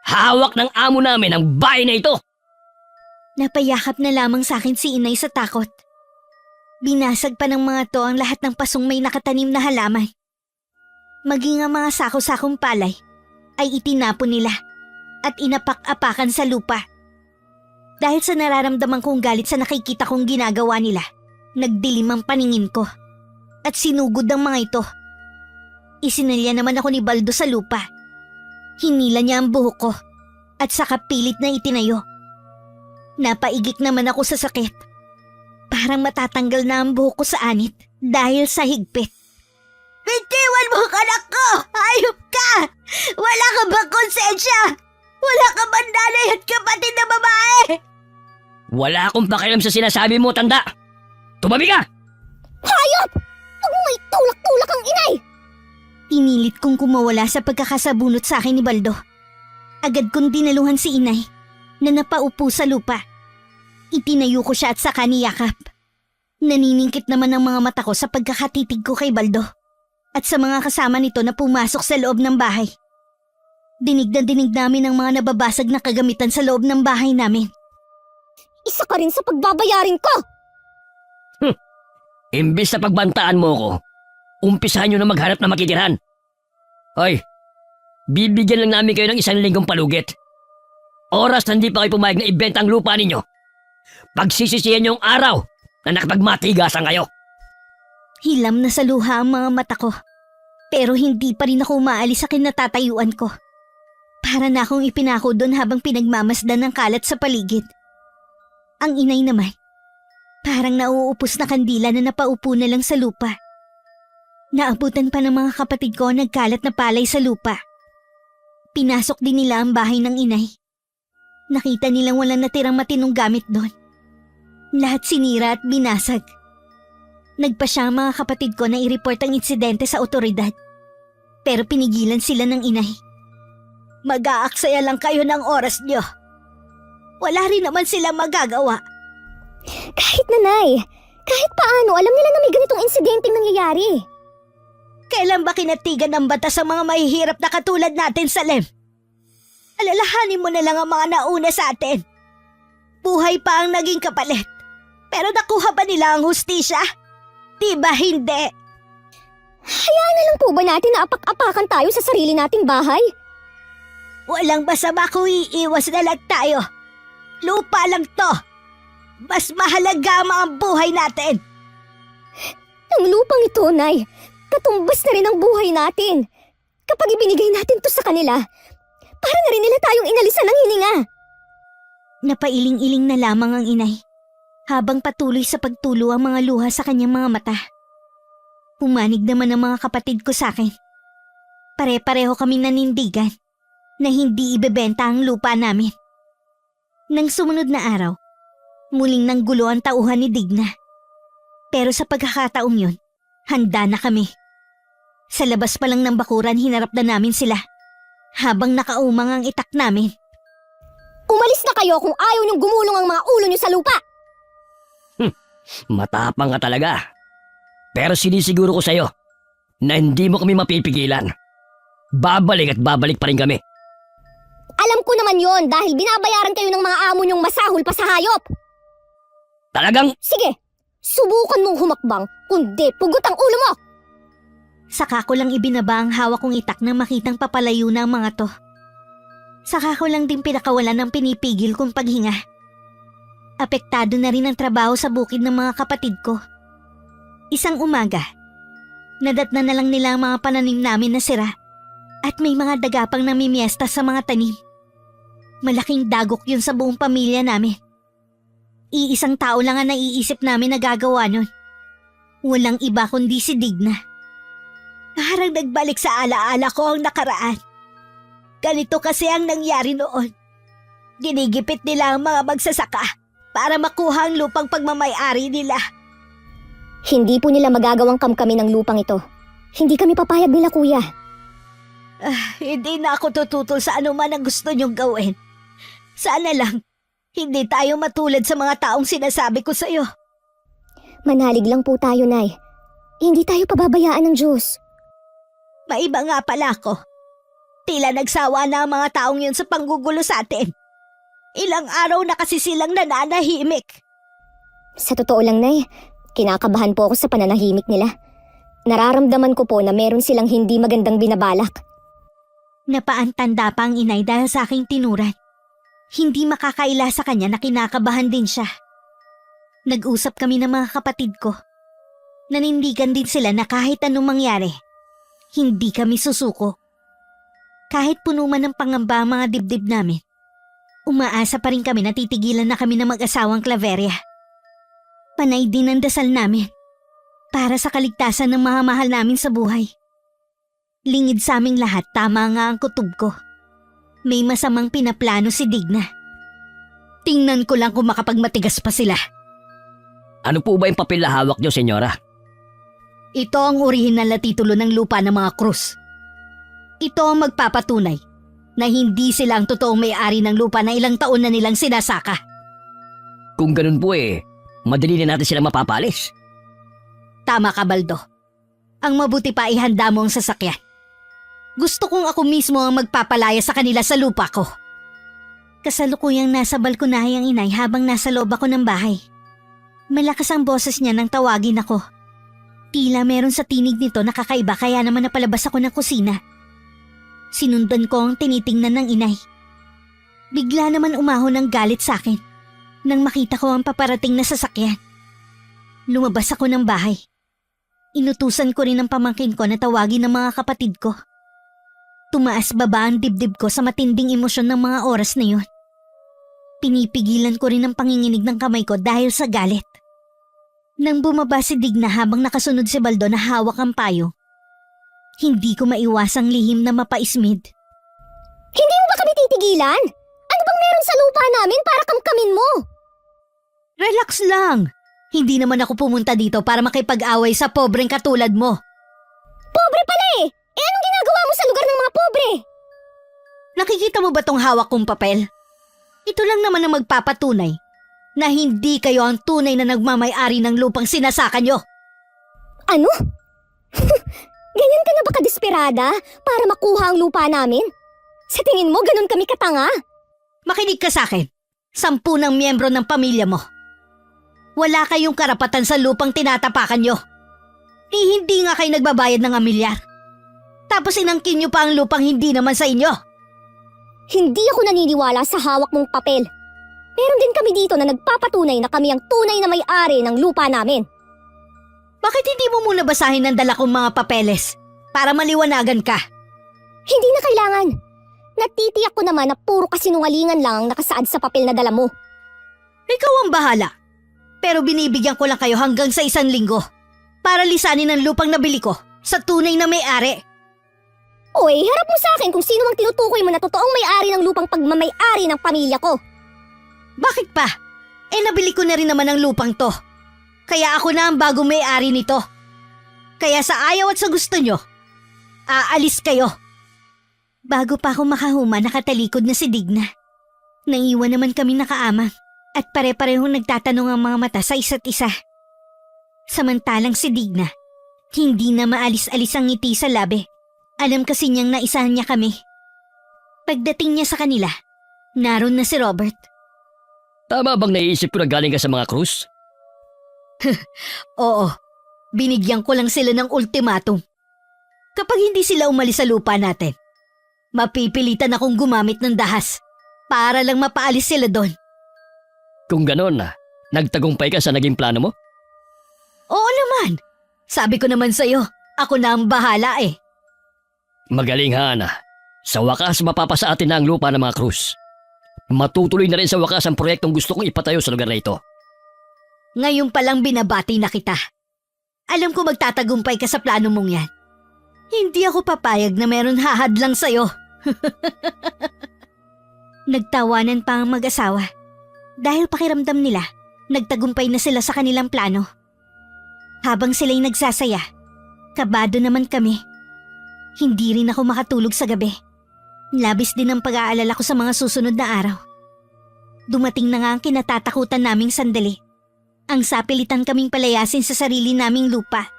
Hawak ng amo namin ang bahay na ito. Napayakap na lamang sa akin si inay sa takot. Binasag pa ng mga to ang lahat ng pasong may nakatanim na halaman. Maging ang mga sako-sakong palay ay itinapon nila at inapak-apakan sa lupa. Dahil sa nararamdaman kong galit sa nakikita kong ginagawa nila, nagdilim ang paningin ko at sinugod ang mga ito. Isinalya naman ako ni Baldo sa lupa. Hinila niya ang buhok ko at saka pilit na itinayo. Napaigik naman ako sa sakit. Parang matatanggal na ang buhok ko sa anit dahil sa higpit. Bitiwan mo ka anak ko! Hayop ka! Wala ka bang konsensya? Wala ka bang nanay at kapatid na babae? Wala akong pakialam sa sinasabi mo, tanda! Tumabi ka! Hayop! Huwag mo may tulak-tulak ang inay! Pinilit kong kumawala sa pagkakasabunot sa akin ni Baldo. Agad kong dinaluhan si inay na napaupo sa lupa. Itinayo ko siya at saka niyakap. Naniningkit naman ang mga mata ko sa pagkakatitig ko kay Baldo at sa mga kasama nito na pumasok sa loob ng bahay. Dinig na dinig namin ang mga nababasag na kagamitan sa loob ng bahay namin. Isa ka rin sa pagbabayarin ko! Imbis na pagbantaan mo ko, umpisahan nyo na maghanap na makitirhan. Hoy, bibigyan lang namin kayo ng 1 linggong palugit. Oras na hindi pa kayo pumayag na ibenta ang lupa ninyo. Pagsisisihan nyo ang araw na nakapagmatigasan kayo. Hilam na sa luha ang mga mata ko. Pero hindi pa rin ako umaalis sa kinatatayuan ko. Para na akong ipinako doon habang pinagmamasdan ng kalat sa paligid. Ang inay naman, parang nauupos na kandila na napaupo na lang sa lupa. Naabutan pa ng mga kapatid ko ang nagkalat na palay sa lupa. Pinasok din nila ang bahay ng inay. Nakita nilang walang natirang matinong gamit doon. Lahat sinira at binasag. Nagpa siya ang mga kapatid ko na i-report ang insidente sa otoridad. Pero pinigilan sila ng inay. Mag-aaksaya lang kayo ng oras nyo. Wala rin naman sila magagawa. Kahit nanay, kahit paano, alam nila na may ganitong insidenteng nangyayari. Kailan ba kinatigan ng batas sa mga mahihirap na katulad natin sa Lem? Alalahanin mo na lang ang mga nauna sa atin. Buhay pa ang naging kapalit. Pero nakuha ba nila ang hustisya? Di ba hindi? Hayaan na lang po ba natin na apak-apakan tayo sa sarili nating bahay? Walang masama kung iiwas na lang tayo. Lupa lang to. Mas mahalaga ang buhay natin. Ang lupang ito, Nay, katumbas na rin ang buhay natin. Kapag ibinigay natin to sa kanila, para na rin nila tayong inalisan ng hininga. Napailing-iling na lamang ang inay, habang patuloy sa pagtulo ang mga luha sa kanyang mga mata. Pumanig naman ang mga kapatid ko sa akin. Pare-pareho kaming nanindigan na hindi ibebenta ang lupa namin. Nang sumunod na araw, muling nanggulo ang tauhan ni Digna. Pero sa pagkakataong yun, handa na kami. Sa labas pa lang ng bakuran, hinarap na namin sila habang nakaumang ang itak namin. Umalis na kayo kung ayaw niyong gumulong ang mga ulo niyo sa lupa! Matapang ka talaga. Pero sinisiguro ko sa'yo na hindi mo kami mapipigilan. Babalik at babalik pa rin kami. Alam ko naman yon dahil binabayaran kayo ng mga amo niyong masahol pa sa hayop! Talagang... Sige, subukan mong humakbang, kundi pugot ang ulo mo! Saka ko lang ibinaba ang hawak kong itak nang makitang papalayo na ang mga to. Saka ko lang din pinakawalan ng pinipigil kong paghinga. Apektado na rin ang trabaho sa bukid ng mga kapatid ko. Isang umaga, nadatna na lang nila ang mga pananim namin na sira at may mga dagapang namimiesta sa mga tanim. Malaking dagok yun sa buong pamilya namin. Iisang tao lang ang naiisip namin na gagawa nun. Walang iba kundi si Digna. Parang nagbalik sa alaala ko ang nakaraan. Ganito kasi ang nangyari noon. Ginigipit nila ang mga magsasaka para makuha ang lupang pagmamay-ari nila. Hindi po nila magagawang kamkami ng lupang ito. Hindi kami papayag nila, kuya. Hindi na ako tututol sa anuman ang gusto niyong gawin. Sana lang, hindi tayo matulad sa mga taong sinasabi ko sa'yo. Manalig lang po tayo, Nay. Hindi tayo pababayaan ng Diyos. Maiba nga pala ako. Tila nagsawa na ang mga taong yun sa panggugulo sa atin. Ilang araw na kasi silang nananahimik. Sa totoo lang, Nay, kinakabahan po ako sa pananahimik nila. Nararamdaman ko po na meron silang hindi magandang binabalak. Napaantanda pa ang inay dahil sa aking tinuran. Hindi makakaila sa kanya na kinakabahan din siya. Nag-usap kami ng mga kapatid ko. Nanindigan din sila na kahit anong mangyari, hindi kami susuko. Kahit puno man ng pangamba ang mga dibdib namin, umaasa pa rin kami na titigilan na kami ng mag-asawang Claveria. Panay din ang dasal namin para sa kaligtasan ng mga mahal namin sa buhay. Lingid sa aming lahat, tama nga ang kutob ko. May masamang pinaplano si Digna. Tingnan ko lang kung makapagmatigas pa sila. Ano po ba yung papel na hawak nyo, senyora? Ito ang orihinal na titulo ng lupa ng mga Cruz. Ito ang magpapatunay na hindi sila ang totoong may-ari ng lupa na ilang taon na nilang sinasaka. Kung ganun po madali na natin sila mapapalis. Tama ka, Baldo. Ang mabuti pa ihanda mo ang sasakyan. Gusto kong ako mismo ang magpapalaya sa kanila sa lupa ko. Kasalukuyang nasa balkonahe ang inay habang nasa loob ako ng bahay. Malakas ang boses niya nang tawagin ako. Tila meron sa tinig nito na kakaiba kaya naman napalabas ako ng kusina. Sinundan ko ang tinitingnan ng inay. Bigla naman umahon ng galit sa akin nang makita ko ang paparating na sasakyan. Lumabas ako ng bahay. Inutusan ko rin ang pamangkin ko na tawagin ng mga kapatid ko. Tumaas baba ang dibdib ko sa matinding emosyon ng mga oras na yun. Pinipigilan ko rin ang panginginig ng kamay ko dahil sa galit. Nang bumaba si Digna habang nakasunod si Baldo na hawak ang payo, hindi ko maiwasang lihim na mapaismid. Hindi mo ba kami titigilan? Ano bang meron sa lupa namin para kamkamin mo? Relax lang! Hindi naman ako pumunta dito para makipag-away sa pobreng katulad mo. Pobre pala eh! Eh anong ginagawa mo sa lugar ng mga pobre? Nakikita mo ba tong hawak kong papel? Ito lang naman ang magpapatunay na hindi kayo ang tunay na nagmamay-ari ng lupang sinasaka nyo. Ano? Ganyan ka na ba kadesperada para makuha ang lupa namin? Sa tingin mo, ganun kami katanga? Makinig ka sa akin. 10 ng miyembro ng pamilya mo. Wala kayong karapatan sa lupang tinatapakan nyo. Hindi nga kayo nagbabayad ng amilyar. Tapos inangkin nyo pa ang lupang hindi naman sa inyo. Hindi ako naniniwala sa hawak mong papel. Meron din kami dito na nagpapatunay na kami ang tunay na may-ari ng lupa namin. Bakit hindi mo muna basahin ang dala kong mga papeles para maliwanagan ka? Hindi na kailangan. Natitiyak ko naman na puro kasinungalingan lang ang nakasaad sa papel na dala mo. Ikaw ang bahala. Pero binibigyan ko lang kayo hanggang sa 1 linggo para lisanin ang lupang nabili ko sa tunay na may-ari. Oy, harap mo sa akin kung sino ang tinutukoy mo na totoong may-ari ng lupang pagmamay-ari ng pamilya ko. Bakit pa? Nabili ko na rin naman ang lupang to. Kaya ako na ang bagong may-ari nito. Kaya sa ayaw at sa gusto nyo, aalis kayo. Bago pa ako makahuma, nakatalikod na si Digna. Naiwan naman kami nakaamang at pare-parehong nagtatanong ang mga mata sa isa't isa. Samantalang si Digna, hindi na maalis-alis ang ngiti sa labi. Alam kasi niyang naisahan niya kami. Pagdating niya sa kanila, naroon na si Robert. Tama bang naiisip ko na galing ka sa mga Cruz? Oo, binigyan ko lang sila ng ultimatum. Kapag hindi sila umalis sa lupa natin, mapipilitan akong gumamit ng dahas para lang mapaalis sila doon. Kung ganon nagtagumpay ka sa naging plano mo? Oo naman, sabi ko naman sa'yo, ako na ang bahala eh. Magaling Hana. Sa wakas mapapasa atin na ang lupa ng mga Cruz. Matutuloy na rin sa wakas ang proyektong gusto kong ipatayo sa lugar na ito. Ngayon palang binabati na kita. Alam ko magtatagumpay ka sa plano mong yan. Hindi ako papayag na meron hahadlang sa'yo. Nagtawanan pa ang mag-asawa. Dahil pakiramdam nila, nagtagumpay na sila sa kanilang plano. Habang sila'y nagsasaya, kabado naman kami. Hindi rin ako makatulog sa gabi. Labis din ang pag-aalala ko sa mga susunod na araw. Dumating na nga ang kinatatakutan naming sandali. Ang sapilitan kaming palayasin sa sarili naming lupa.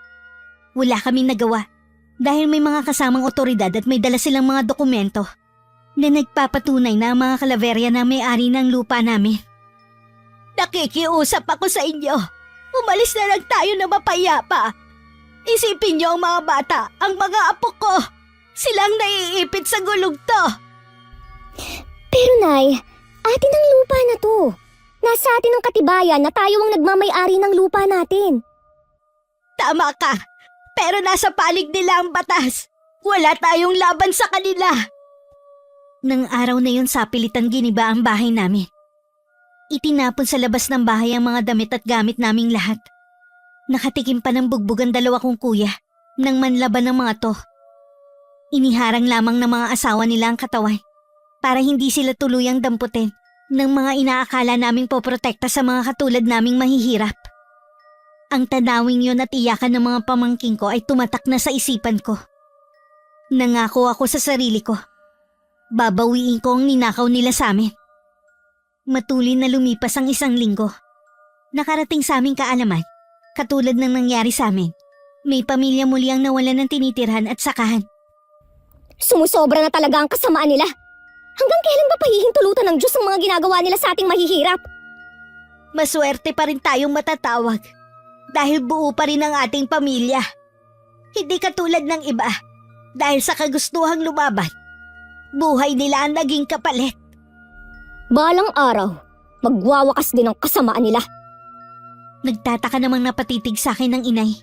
Wala kaming nagawa dahil may mga kasamang otoridad at may dala silang mga dokumento na nagpapatunay na ang mga Claveria na may-ari ng lupa namin. Nakikiusap ako sa inyo. Umalis na lang tayo na mapayapa. Isipin niyo ang mga bata, ang mga apo ko. Silang naiipit sa gulog to. Pero Nay, atin ang lupa na to. Nasa atin ang katibayan na tayo ang nagmamay-ari ng lupa natin. Tama ka, pero nasa palig nila ang batas. Wala tayong laban sa kanila. Nang araw na yun sapilitan giniba ang bahay namin. Itinapon sa labas ng bahay ang mga damit at gamit naming lahat. Nakatikim pa ng bugbog ang 2 kong kuya nang manlaban ng mga to. Iniharang lamang ng mga asawa nila ang katawan para hindi sila tuluyang damputin ng mga inaakala naming poprotekta sa mga katulad naming mahihirap. Ang tanawing yun at iyakan ng mga pamangking ko ay tumatak na sa isipan ko. Nangako ako sa sarili ko. Babawiin ko ang ninakaw nila sa amin. Matulin na lumipas ang 1 linggo. Nakarating sa aming kaalaman, katulad ng nangyari sa amin. May pamilya muli ang nawalan ng tinitirhan at sakahan. Sumusobra na talaga ang kasamaan nila. Hanggang kailan ba pahihintulutan ng Diyos ang mga ginagawa nila sa ating mahihirap? Maswerte pa rin tayong matatawag dahil buo pa rin ang ating pamilya. Hindi katulad ng iba dahil sa kagustuhang lumaban. Buhay nila ang naging kapalit. Balang araw, magwawakas din ang kasamaan nila. Nagtataka namang napatitig sa akin ng inay.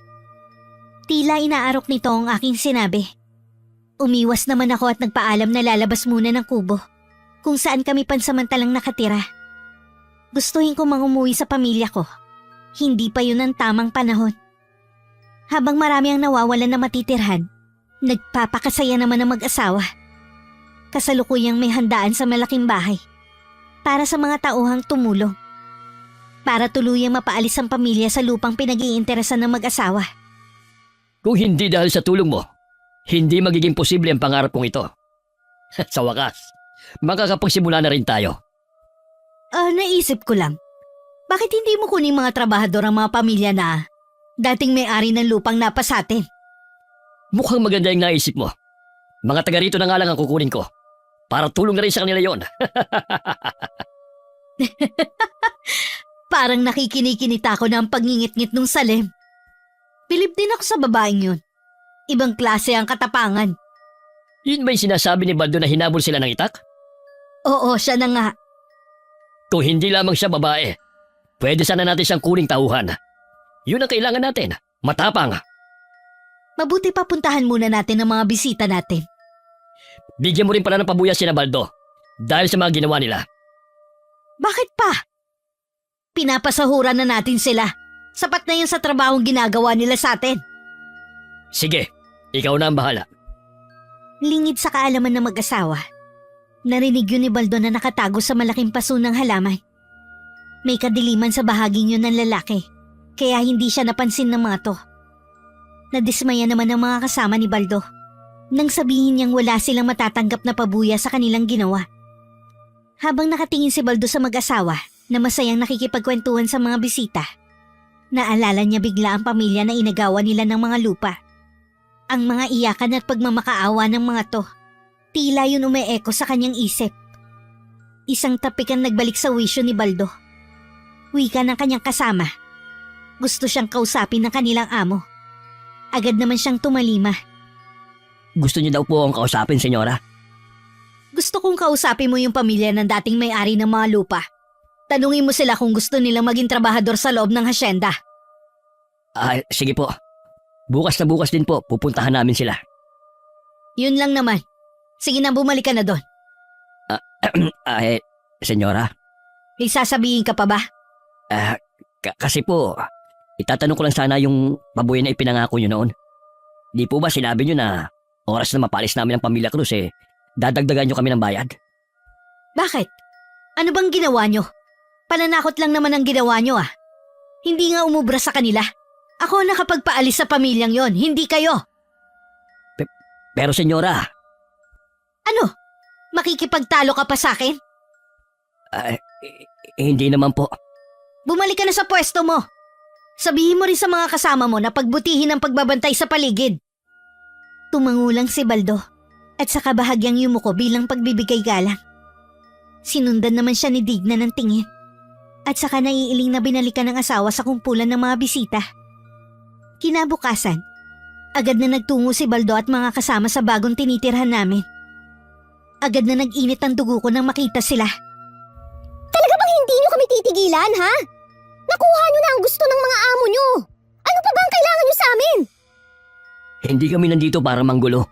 Tila inaarok nito ang aking sinabi. Umiwas naman ako at nagpaalam na lalabas muna ng kubo kung saan kami pansamantalang nakatira. Gustuhin ko mangumuwi sa pamilya ko. Hindi pa yun ang tamang panahon. Habang marami ang nawawalan na matitirhan, nagpapakasaya naman ang mag-asawa. Kasalukuyang may handaan sa malaking bahay para sa mga tauhang tumulong. Para tuluyang mapaalis ang pamilya sa lupang pinag-iinteresan ng mag-asawa. Kung hindi dahil sa tulong mo, hindi magiging posible ang pangarap kong ito. Sa wakas, makakapagsimula na rin tayo. Naisip ko lang. Bakit hindi mo kunin mga trabahador ang mga pamilya na dating may-ari ng lupang napasatin? Mukhang maganda yung naisip mo. Mga taga rito na nga lang ang kukunin ko. Para tulong na rin sa kanila yon. Parang nakikinikinita ko na ang pagngingit-ngit nung Salem. Bilib din ako sa babaeng yun. Ibang klase ang katapangan. Yun ba yung sinasabi ni Baldo na hinabol sila ng itak? Oo, siya na nga. Kung hindi lamang siya babae, pwede sana natin siyang kuning tauhan. Yun ang kailangan natin. Matapang. Mabuti pa puntahan muna natin ang mga bisita natin. Bigyan mo rin pala ng pabuya si Baldo dahil sa mga ginawa nila. Bakit pa? Pinapasahuran na natin sila. Sapat na yun sa trabahong ginagawa nila sa atin. Sige, ikaw na ang bahala. Lingid sa kaalaman ng mag-asawa. Narinig yun ni Baldo na nakatago sa malaking paso ng halaman. May kadiliman sa bahaging yun ng lalaki, kaya hindi siya napansin ng mga to. Nadismaya naman ang mga kasama ni Baldo nang sabihin niyang wala silang matatanggap na pabuya sa kanilang ginawa. Habang nakatingin si Baldo sa mag-asawa na masayang nakikipagkwentuhan sa mga bisita, naalala niya bigla ang pamilya na inagawa nila ng mga lupa. Ang mga iyakan at pagmamakaawa ng mga to, tila yun umeeko sa kanyang isip. Isang tapik ang nagbalik sa wisyo ni Baldo. Wika ng kanyang kasama. Gusto siyang kausapin ng kanilang amo. Agad naman siyang tumalima. Gusto niyo daw po akong kausapin, senyora? Gusto kong kausapin mo yung pamilya ng dating may-ari ng mga lupa. Tanungin mo sila kung gusto nilang maging trabahador sa loob ng hasyenda. Sige po. Bukas na bukas din po, pupuntahan namin sila. Yun lang naman. Sige na, bumalik ka na doon. Senyora? May sasabihin ka pa ba? Kasi po, itatanong ko lang sana yung pabuya na ipinangako nyo noon. Di po ba sinabi nyo na oras na mapalis namin ang pamilya Cruz dadagdagan nyo kami ng bayad? Bakit? Ano bang ginawa nyo? Pananakot lang naman ang ginawa nyo Hindi nga umubra sa kanila. Ako ang nakapagpaalis sa pamilyang yon, hindi kayo. Pero senyora... Ano? Makikipagtalo ka pa sa akin? Hindi naman po. Bumalik ka na sa pwesto mo. Sabihin mo rin sa mga kasama mo na pagbutihin ang pagbabantay sa paligid. Tumangulang si Baldo at sa kabahagyang yumuko bilang pagbibigay galang. Sinundan naman siya ni Digna ng tingin at saka naiiling na binalikan ng asawa sa kumpulan ng mga bisita. Kinabukasan, agad na nagtungo si Baldo at mga kasama sa bagong tinitirhan namin. Agad na nag-init ang dugo ko nang makita sila. Talaga bang hindi nyo kami titigilan, ha? Nakuha nyo na ang gusto ng mga amo nyo. Ano pa ba ang kailangan nyo sa amin? Hindi kami nandito para manggulo.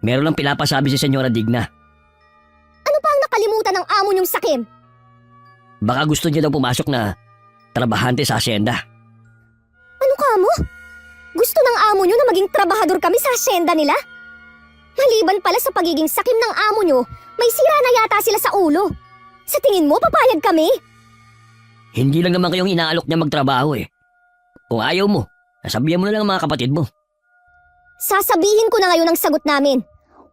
Meron lang pinapasabi si Senyora Digna. Ano pa ang nakalimutan ng amo nyong sakim? Baka gusto niya daw pumasok na trabahante sa asyenda. Ano ka mo? Gusto ng amo nyo na maging trabahador kami sa asyenda nila? Maliban pala sa pagiging sakim ng amo nyo, may sira na yata sila sa ulo. Sa tingin mo, papayag kami? Hindi lang naman kayong inaalok niya magtrabaho eh. Kung ayaw mo, sasabihan mo na lang ang mga kapatid mo. Sasabihin ko na ngayon ang sagot namin.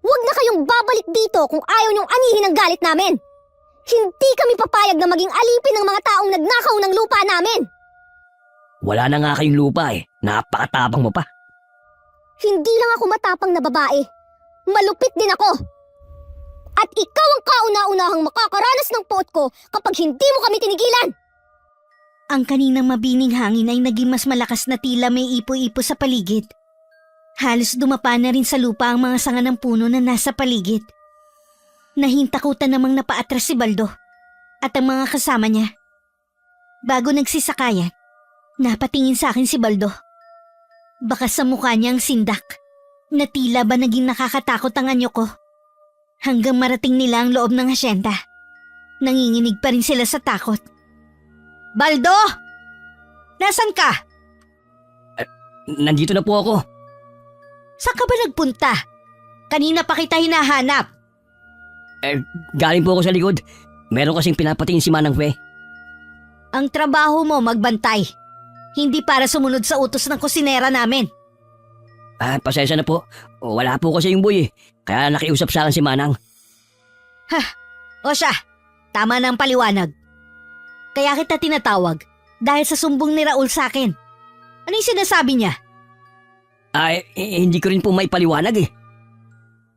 Huwag na kayong babalik dito kung ayaw niyong anihin ang galit namin. Hindi kami papayag na maging alipin ng mga taong nagnakaw ng lupa namin. Wala na nga kayong lupa eh. Napakatapang mo pa. Hindi lang ako matapang na babae. Malupit din ako. At ikaw ang kauna-unahang makakaranas ng puot ko kapag hindi mo kami tinigilan. Ang kaninang mabining hangin ay naging mas malakas na tila may ipo-ipo sa paligid. Halos dumapa na rin sa lupa ang mga sanga ng puno na nasa paligid. Nahintakutan namang napaatras si Baldo at ang mga kasama niya. Bago nagsisakayan, napatingin sa akin si Baldo. Baka sa mukha niya ang sindak na tila ba naging nakakatakot ang anyo ko. Hanggang marating nila ang loob ng asyenda. Nanginginig pa rin sila sa takot. Baldo! Nasaan ka? Nandito na po ako. Saan ka ba nagpunta? Kanina pa kita hinahanap. Galing po ako sa likod. Meron kasing pinapatingin si Manang Fe. Ang trabaho mo magbantay. Hindi para sumunod sa utos ng kusinera namin. Pasensya na po. Wala po kasi yung boy eh. Kaya nakiusap sa akin si Manang. O siya, tama na ang paliwanag. Kaya kita tinatawag dahil sa sumbong ni Raul sa akin. Ano yung sinasabi niya? Hindi ko rin po maipaliwanag eh.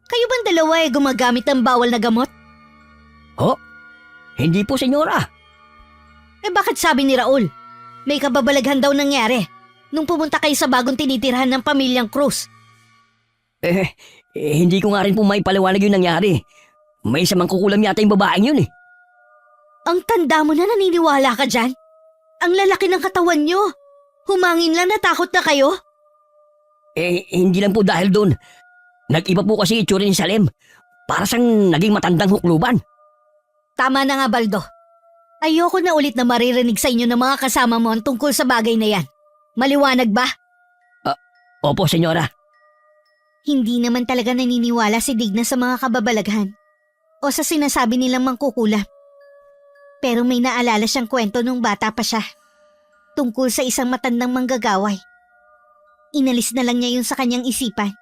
Kayo bang dalawa ay gumagamit ng bawal na gamot? Hindi po, senyora. Bakit sabi ni Raul? May kababalaghan daw nangyari nung pumunta kayo sa bagong tinitirhan ng pamilyang Cruz. Hindi ko nga rin po maipaliwanag yung nangyari. May isa mang kukulam yata yung babaeng yun eh. Ang tanda mo na naniniwala ka dyan? Ang lalaki ng katawan nyo. Humangin lang, natakot na kayo? Hindi lang po dahil doon. Nag-iba po kasi itsura ni Salem. Para siyang naging matandang hukluban. Tama na nga, Baldo. Ayoko na ulit na maririnig sa inyo ng mga kasama mo ang tungkol sa bagay na yan. Maliwanag ba? Opo, senyora. Hindi naman talaga naniniwala si Digna sa mga kababalaghan o sa sinasabi nilang mangkukulam. Pero may naalala siyang kwento nung bata pa siya tungkol sa isang matandang manggagaway. Inalis na lang niya yun sa kanyang isipan.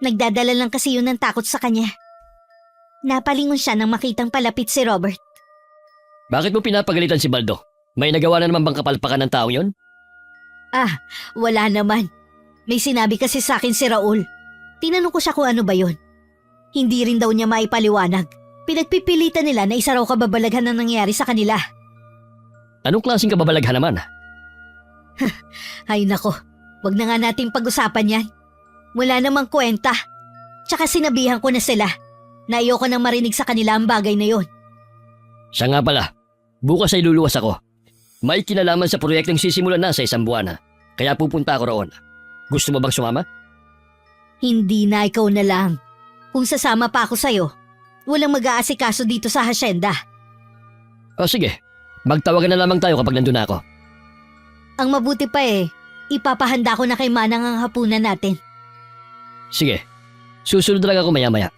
Nagdadala lang kasi yun ng takot sa kanya. Napalingon siya nang makitang palapit si Robert. Bakit mo pinapagalitan si Baldo? May nagawa na naman bang kapalpakan ng tao yun? Wala naman. May sinabi kasi sa akin si Raul. Tinanong ko siya kung ano ba yun. Hindi rin daw niya maipaliwanag. Pinagpipilitan nila na isa raw kababalaghan na nangyari sa kanila. Anong klaseng kababalaghan naman? Ay nako, wag na nga nating pag-usapan yan. Wala namang kwenta. Tsaka sinabihan ko na sila na ayoko nang marinig sa kanila ang bagay na yon. Siya nga pala, bukas ay luluwas ako. May kinalaman sa proyektong sisimulan na sa isang buwan. Kaya pupunta ako roon. Gusto mo bang sumama? Hindi na, ikaw na lang. Kung sasama pa ako sa'yo, walang mag-aasikaso dito sa hasyenda. Sige, magtawagan na lamang tayo kapag nandun na ako. Ang mabuti pa ipapahanda ko na kay Manang ang hapunan natin. Sige, susunod lang ako maya-maya.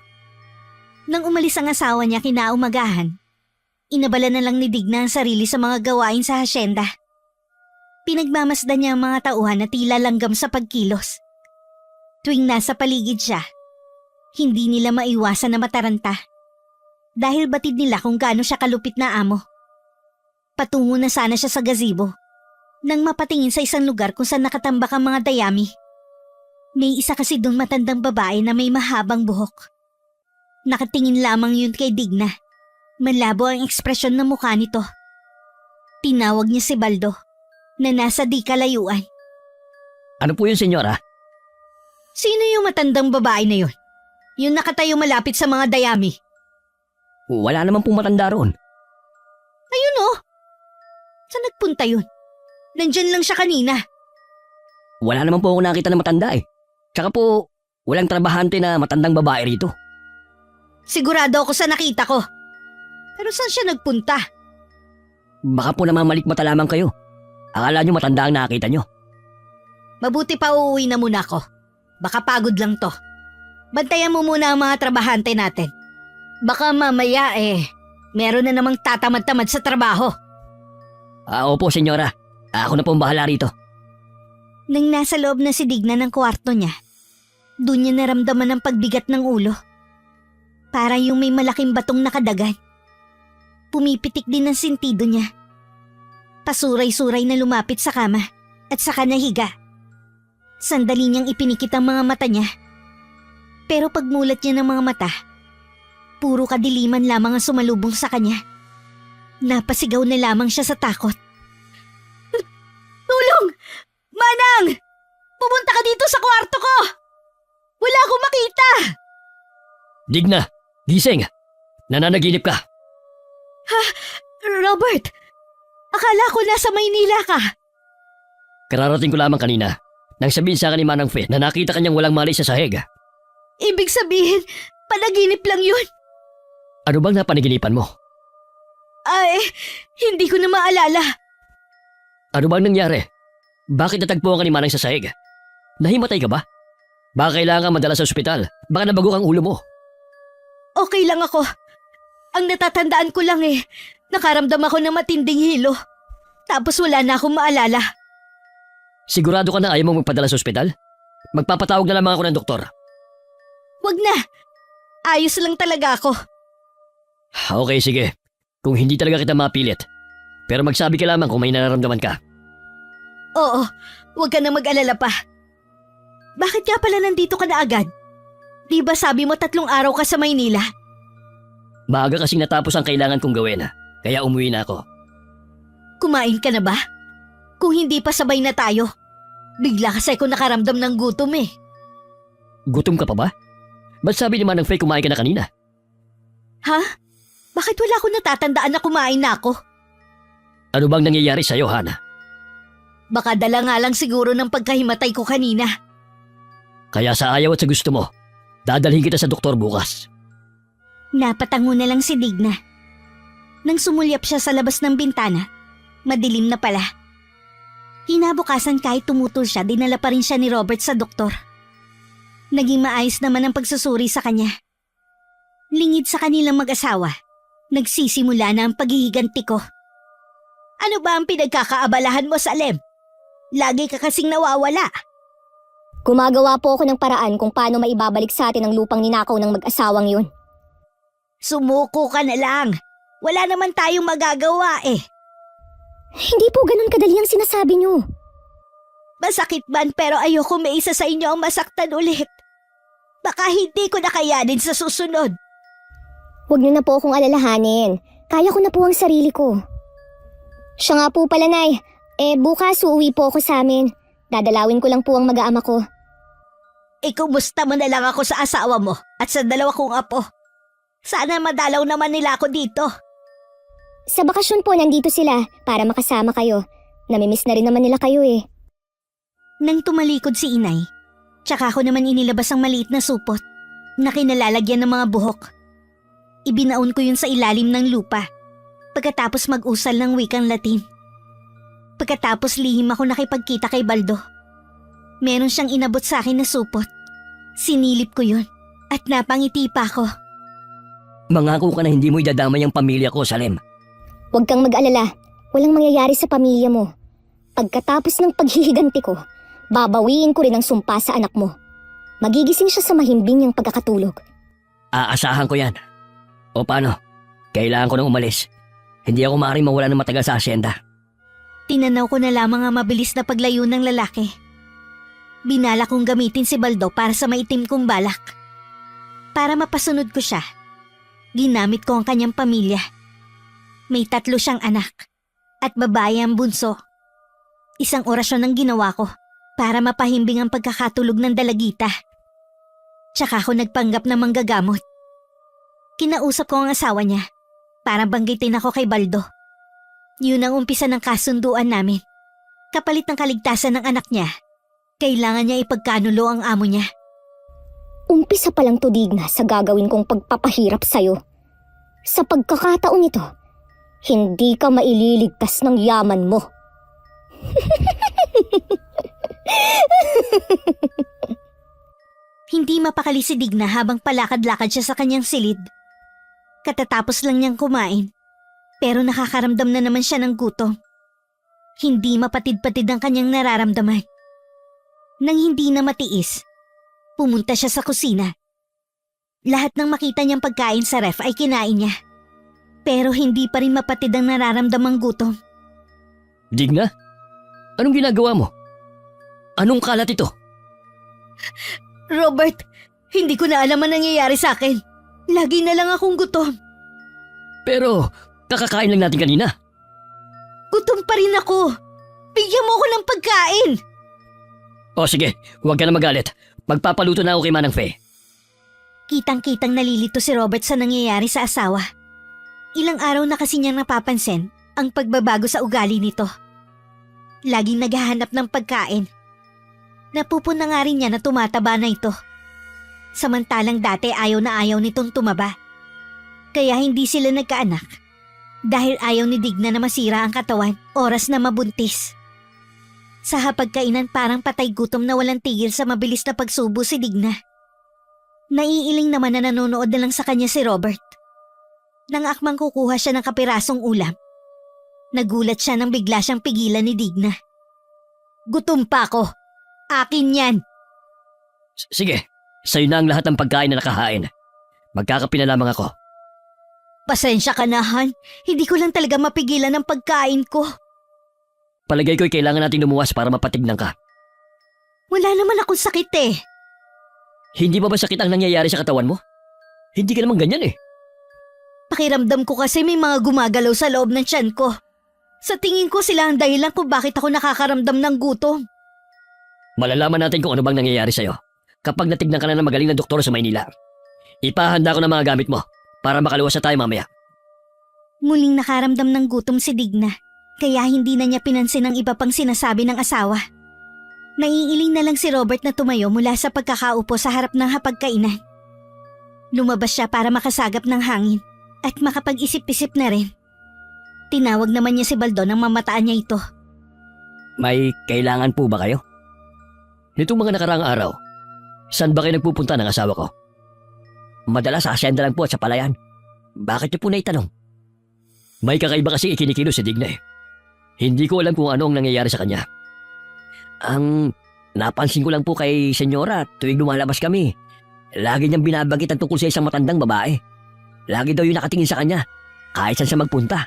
Nang umalis ang asawa niya kinaumagahan, inabala na lang ni Digna ang sarili sa mga gawain sa hasyenda. Pinagmamasdan niya ang mga tauhan na tila langgam sa pagkilos. Tuwing nasa paligid siya, hindi nila maiwasan na mataranta. Dahil batid nila kung gaano siya kalupit na amo. Patungo na sana siya sa gazebo nang mapatingin sa isang lugar kung saan nakatambak ang mga dayami. May isa kasi doon matandang babae na may mahabang buhok. Nakatingin lamang yun kay Digna. Malabo ang ekspresyon ng mukha nito. Tinawag niya si Baldo na nasa di kalayuan. Ano po yun, senyora? Sino yung matandang babae na yun? Yung nakatayo malapit sa mga dayami. Wala naman pong matanda roon. Ayun oh! Saan nagpunta yun? Nandyan lang siya kanina. Wala naman po ako nakita na matanda eh. Tsaka po, walang trabahante na matandang babae rito. Sigurado ako sa nakita ko. Pero saan siya nagpunta? Baka po namamalikmata lamang kayo. Akala nyo matanda ang nakita nyo. Mabuti pa uuwi na muna ako. Baka pagod lang to. Bantayan mo muna ang mga trabahante natin. Baka mamaya Meron na namang tatamad-tamad sa trabaho. Opo, senyora. Ako na pong bahala rito. Nang nasa loob na si Digna ng kwarto niya, doon niya naramdaman ang pagbigat ng ulo. Para yung may malaking batong nakadagan. Pumipitik din ang sentido niya. Pasuray-suray na lumapit sa kama at saka nahiga. Sandali niyang ipinikit ang mga mata niya. Pero pagmulat niya ng mga mata, puro kadiliman lamang ang sumalubong sa kanya. Napasigaw na lamang siya sa takot. Tulong! Manang! Pumunta ka dito sa kwarto ko! Wala akong makita! Digna, gising. Nananaginip ka. Robert! Akala ko nasa Maynila ka. Kararating ko lamang kanina nang sabihin sa akin ni Manang Fe na nakita kanyang walang mali sa sahig. Ibig sabihin, panaginip lang yun. Ano bang napanaginipan mo? Ay, hindi ko na maalala. Ano bang nangyari? Bakit natagpuan ka ni Manang sa sahig? Nahimatay ka ba? Baka kailangan madala sa ospital. Baka nabago ang ulo mo. Okay lang ako. Ang natatandaan ko lang nakaramdam ako ng matinding hilo. Tapos wala na akong maalala. Sigurado ka na ayaw mong magpadala sa ospital? Magpapatawag na lamang ako ng doktor. Wag na. Ayos lang talaga ako. Okay, sige. Kung hindi talaga kita mapilit. Pero magsabi ka lamang kung may nararamdaman ka. Oo, wag ka na mag-alala pa. Bakit nga pala nandito ka na agad? Di ba sabi mo 3 araw ka sa Maynila? Maaga kasing natapos ang kailangan kong gawin. Kaya umuwi na ako. Kumain ka na ba? Kung hindi pa sabay na tayo. Bigla kasi ako nakaramdam ng gutom Gutom ka pa ba? Ba't sabi ni Manang Faye kumain ka na kanina? Ha? Bakit wala akong natatandaan na kumain na ako? Ano bang nangyayari sa'yo, Hana? Baka dala nga lang siguro ng pagkahimatay ko kanina. Kaya sa ayaw at sa gusto mo, dadalhin kita sa doktor bukas. Napatango na lang si Digna. Nang sumulyap siya sa labas ng bintana, madilim na pala. Hinabukasan kahit tumutol siya, dinala pa rin siya ni Robert sa doktor. Naging maayos naman ang pagsusuri sa kanya. Lingid sa kanilang mag-asawa, nagsisimula na ang paghihiganti ko. Ano ba ang pinagkakaabalahan mo, Salem? Lagi ka kasing nawawala. Gumagawa po ako ng paraan kung paano maibabalik sa atin ang lupang ninakaw ng mag-asawang yun. Sumuko ka na lang. Wala naman tayong magagawa Hindi po ganun kadali ang sinasabi niyo. Masakit man pero ayoko may isa sa inyo ang masaktan ulit. Baka hindi ko na kayanin sa susunod. Huwag niyo na po akong alalahanin. Kaya ko na po ang sarili ko. Siya nga po pala, Nay. Bukas uuwi po ako sa amin. Dadalawin ko lang po ang mag-aama ko. Kumusta mo na lang ako sa asawa mo at sa 2 kong apo. Sana madalaw naman nila ako dito. Sa bakasyon po nandito sila para makasama kayo. Namimiss na rin naman nila kayo Nang tumalikod si inay, tsaka ako naman inilabas ang maliit na supot na kinalalagyan ng mga buhok. Ibinaon ko yun sa ilalim ng lupa pagkatapos mag-usal ng wikang Latin. Pagkatapos lihim ako nakipagkita kay Baldo. Meron siyang inabot sa akin na supot. Sinilip ko yun at napangiti pa ako. Mangako ka na hindi mo idadamay ang pamilya ko, Salem. Huwag kang mag-alala. Walang mangyayari sa pamilya mo. Pagkatapos ng paghihiganti ko, babawiin ko rin ang sumpa sa anak mo. Magigising siya sa mahimbing niyang pagkakatulog. Aasahan ko yan. O paano? Kailangan ko nang umalis. Hindi ako maaaring mawala ng matagal sa asyenda. Tinanaw ko na lamang ang mabilis na paglayo ng lalaki. Binala kong gamitin si Baldo para sa maitim kong balak. Para mapasunod ko siya, ginamit ko ang kanyang pamilya. May 3 siyang anak at babae ang bunso. Isang orasyon ang ginawa ko para mapahimbing ang pagkakatulog ng dalagita. Tsaka ako nagpanggap na manggagamot. Kinausap ko ang asawa niya para banggitin ako kay Baldo. Yun ang umpisa ng kasunduan namin. Kapalit ng kaligtasan ng anak niya, kailangan niya ipagkanulo ang amo niya. Umpisa pa lang to, Digna, sa gagawin kong pagpapahirap sa'yo. Sa pagkakataong ito, hindi ka maililigtas ng yaman mo. Hindi mapakali si Digna habang palakad-lakad siya sa kanyang silid. Katatapos lang niyang kumain, pero nakakaramdam na naman siya ng gutom. Hindi mapatid-patid ang kanyang nararamdaman. Nang hindi na matiis, pumunta siya sa kusina. Lahat ng makita niyang pagkain sa ref ay kinain niya. Pero hindi pa rin mapatid ang nararamdamang gutom. Digna? Anong ginagawa mo? Anong kalat ito? Robert, hindi ko na alam ang nangyayari sa akin. Lagi na lang akong gutom. Pero, kakakain lang natin kanina. Gutom pa rin ako. Bigyan mo ako ng pagkain. O sige, huwag ka na magalit. Magpapaluto na ako kay Manang Fe. Kitang-kitang nalilito si Robert sa nangyayari sa asawa. Ilang araw na kasi niyang napapansin ang pagbabago sa ugali nito. Laging naghahanap ng pagkain. Napupuna nga rin niya na tumataba na ito. Samantalang dati ayaw na ayaw nitong tumaba. Kaya hindi sila nagkaanak. Dahil ayaw ni Digna na masira ang katawan oras na mabuntis. Sa hapagkainan parang patay gutom na walang tigil sa mabilis na pagsubo si Digna. Naiiling naman na nanonood na lang sa kanya si Robert. Nang akmang kukuha siya ng kapirasong ulam, nagulat siya nang bigla siyang pigilan ni Digna. Gutom pa ako. Akin yan. Sige, sa'yo na ang lahat ng pagkain na nakahain. Magkakape na lamang ako. Pasensya ka na, Han. Hindi ko lang talaga mapigilan ang pagkain ko. Palagay ko'y kailangan nating lumuwas para mapatignan ka. Wala naman akong sakit eh. Hindi ba sakit ang nangyayari sa katawan mo? Hindi ka naman ganyan eh. Pakiramdam ko kasi may mga gumagalaw sa loob ng tiyan ko. Sa tingin ko sila ang dahilan kung bakit ako nakakaramdam ng gutom. Malalaman natin kung ano bang nangyayari sa'yo kapag natignan ka na ng magaling na doktor sa Maynila. Ipahanda ko ng mga gamit mo para makaluwas na tayo mamaya. Muling nakaramdam ng gutom si Digna, kaya hindi na niya pinansin ang iba pang sinasabi ng asawa. Naiiling na lang si Robert na tumayo mula sa pagkakaupo sa harap ng hapagkainan. Lumabas siya para makasagap ng hangin at makapag-isip-isip na rin. Tinawag naman niya si Baldo nang mamataan niya ito. May kailangan po ba kayo? Nitong mga nakaraang araw, saan ba kayo nagpupunta ng asawa ko? Madalas sa asyenda lang po at sa palayan. Bakit niyo po naitanong? May kakaiba kasi ikinikilos si Digna eh. Hindi ko alam kung ano ang nangyayari sa kanya. Ang napansin ko lang po kay Senyora tuwing lumalabas kami, lagi niyang binabagit ang tungkol sa isang matandang babae. Lagi daw yung nakatingin sa kanya, kahit saan siya magpunta.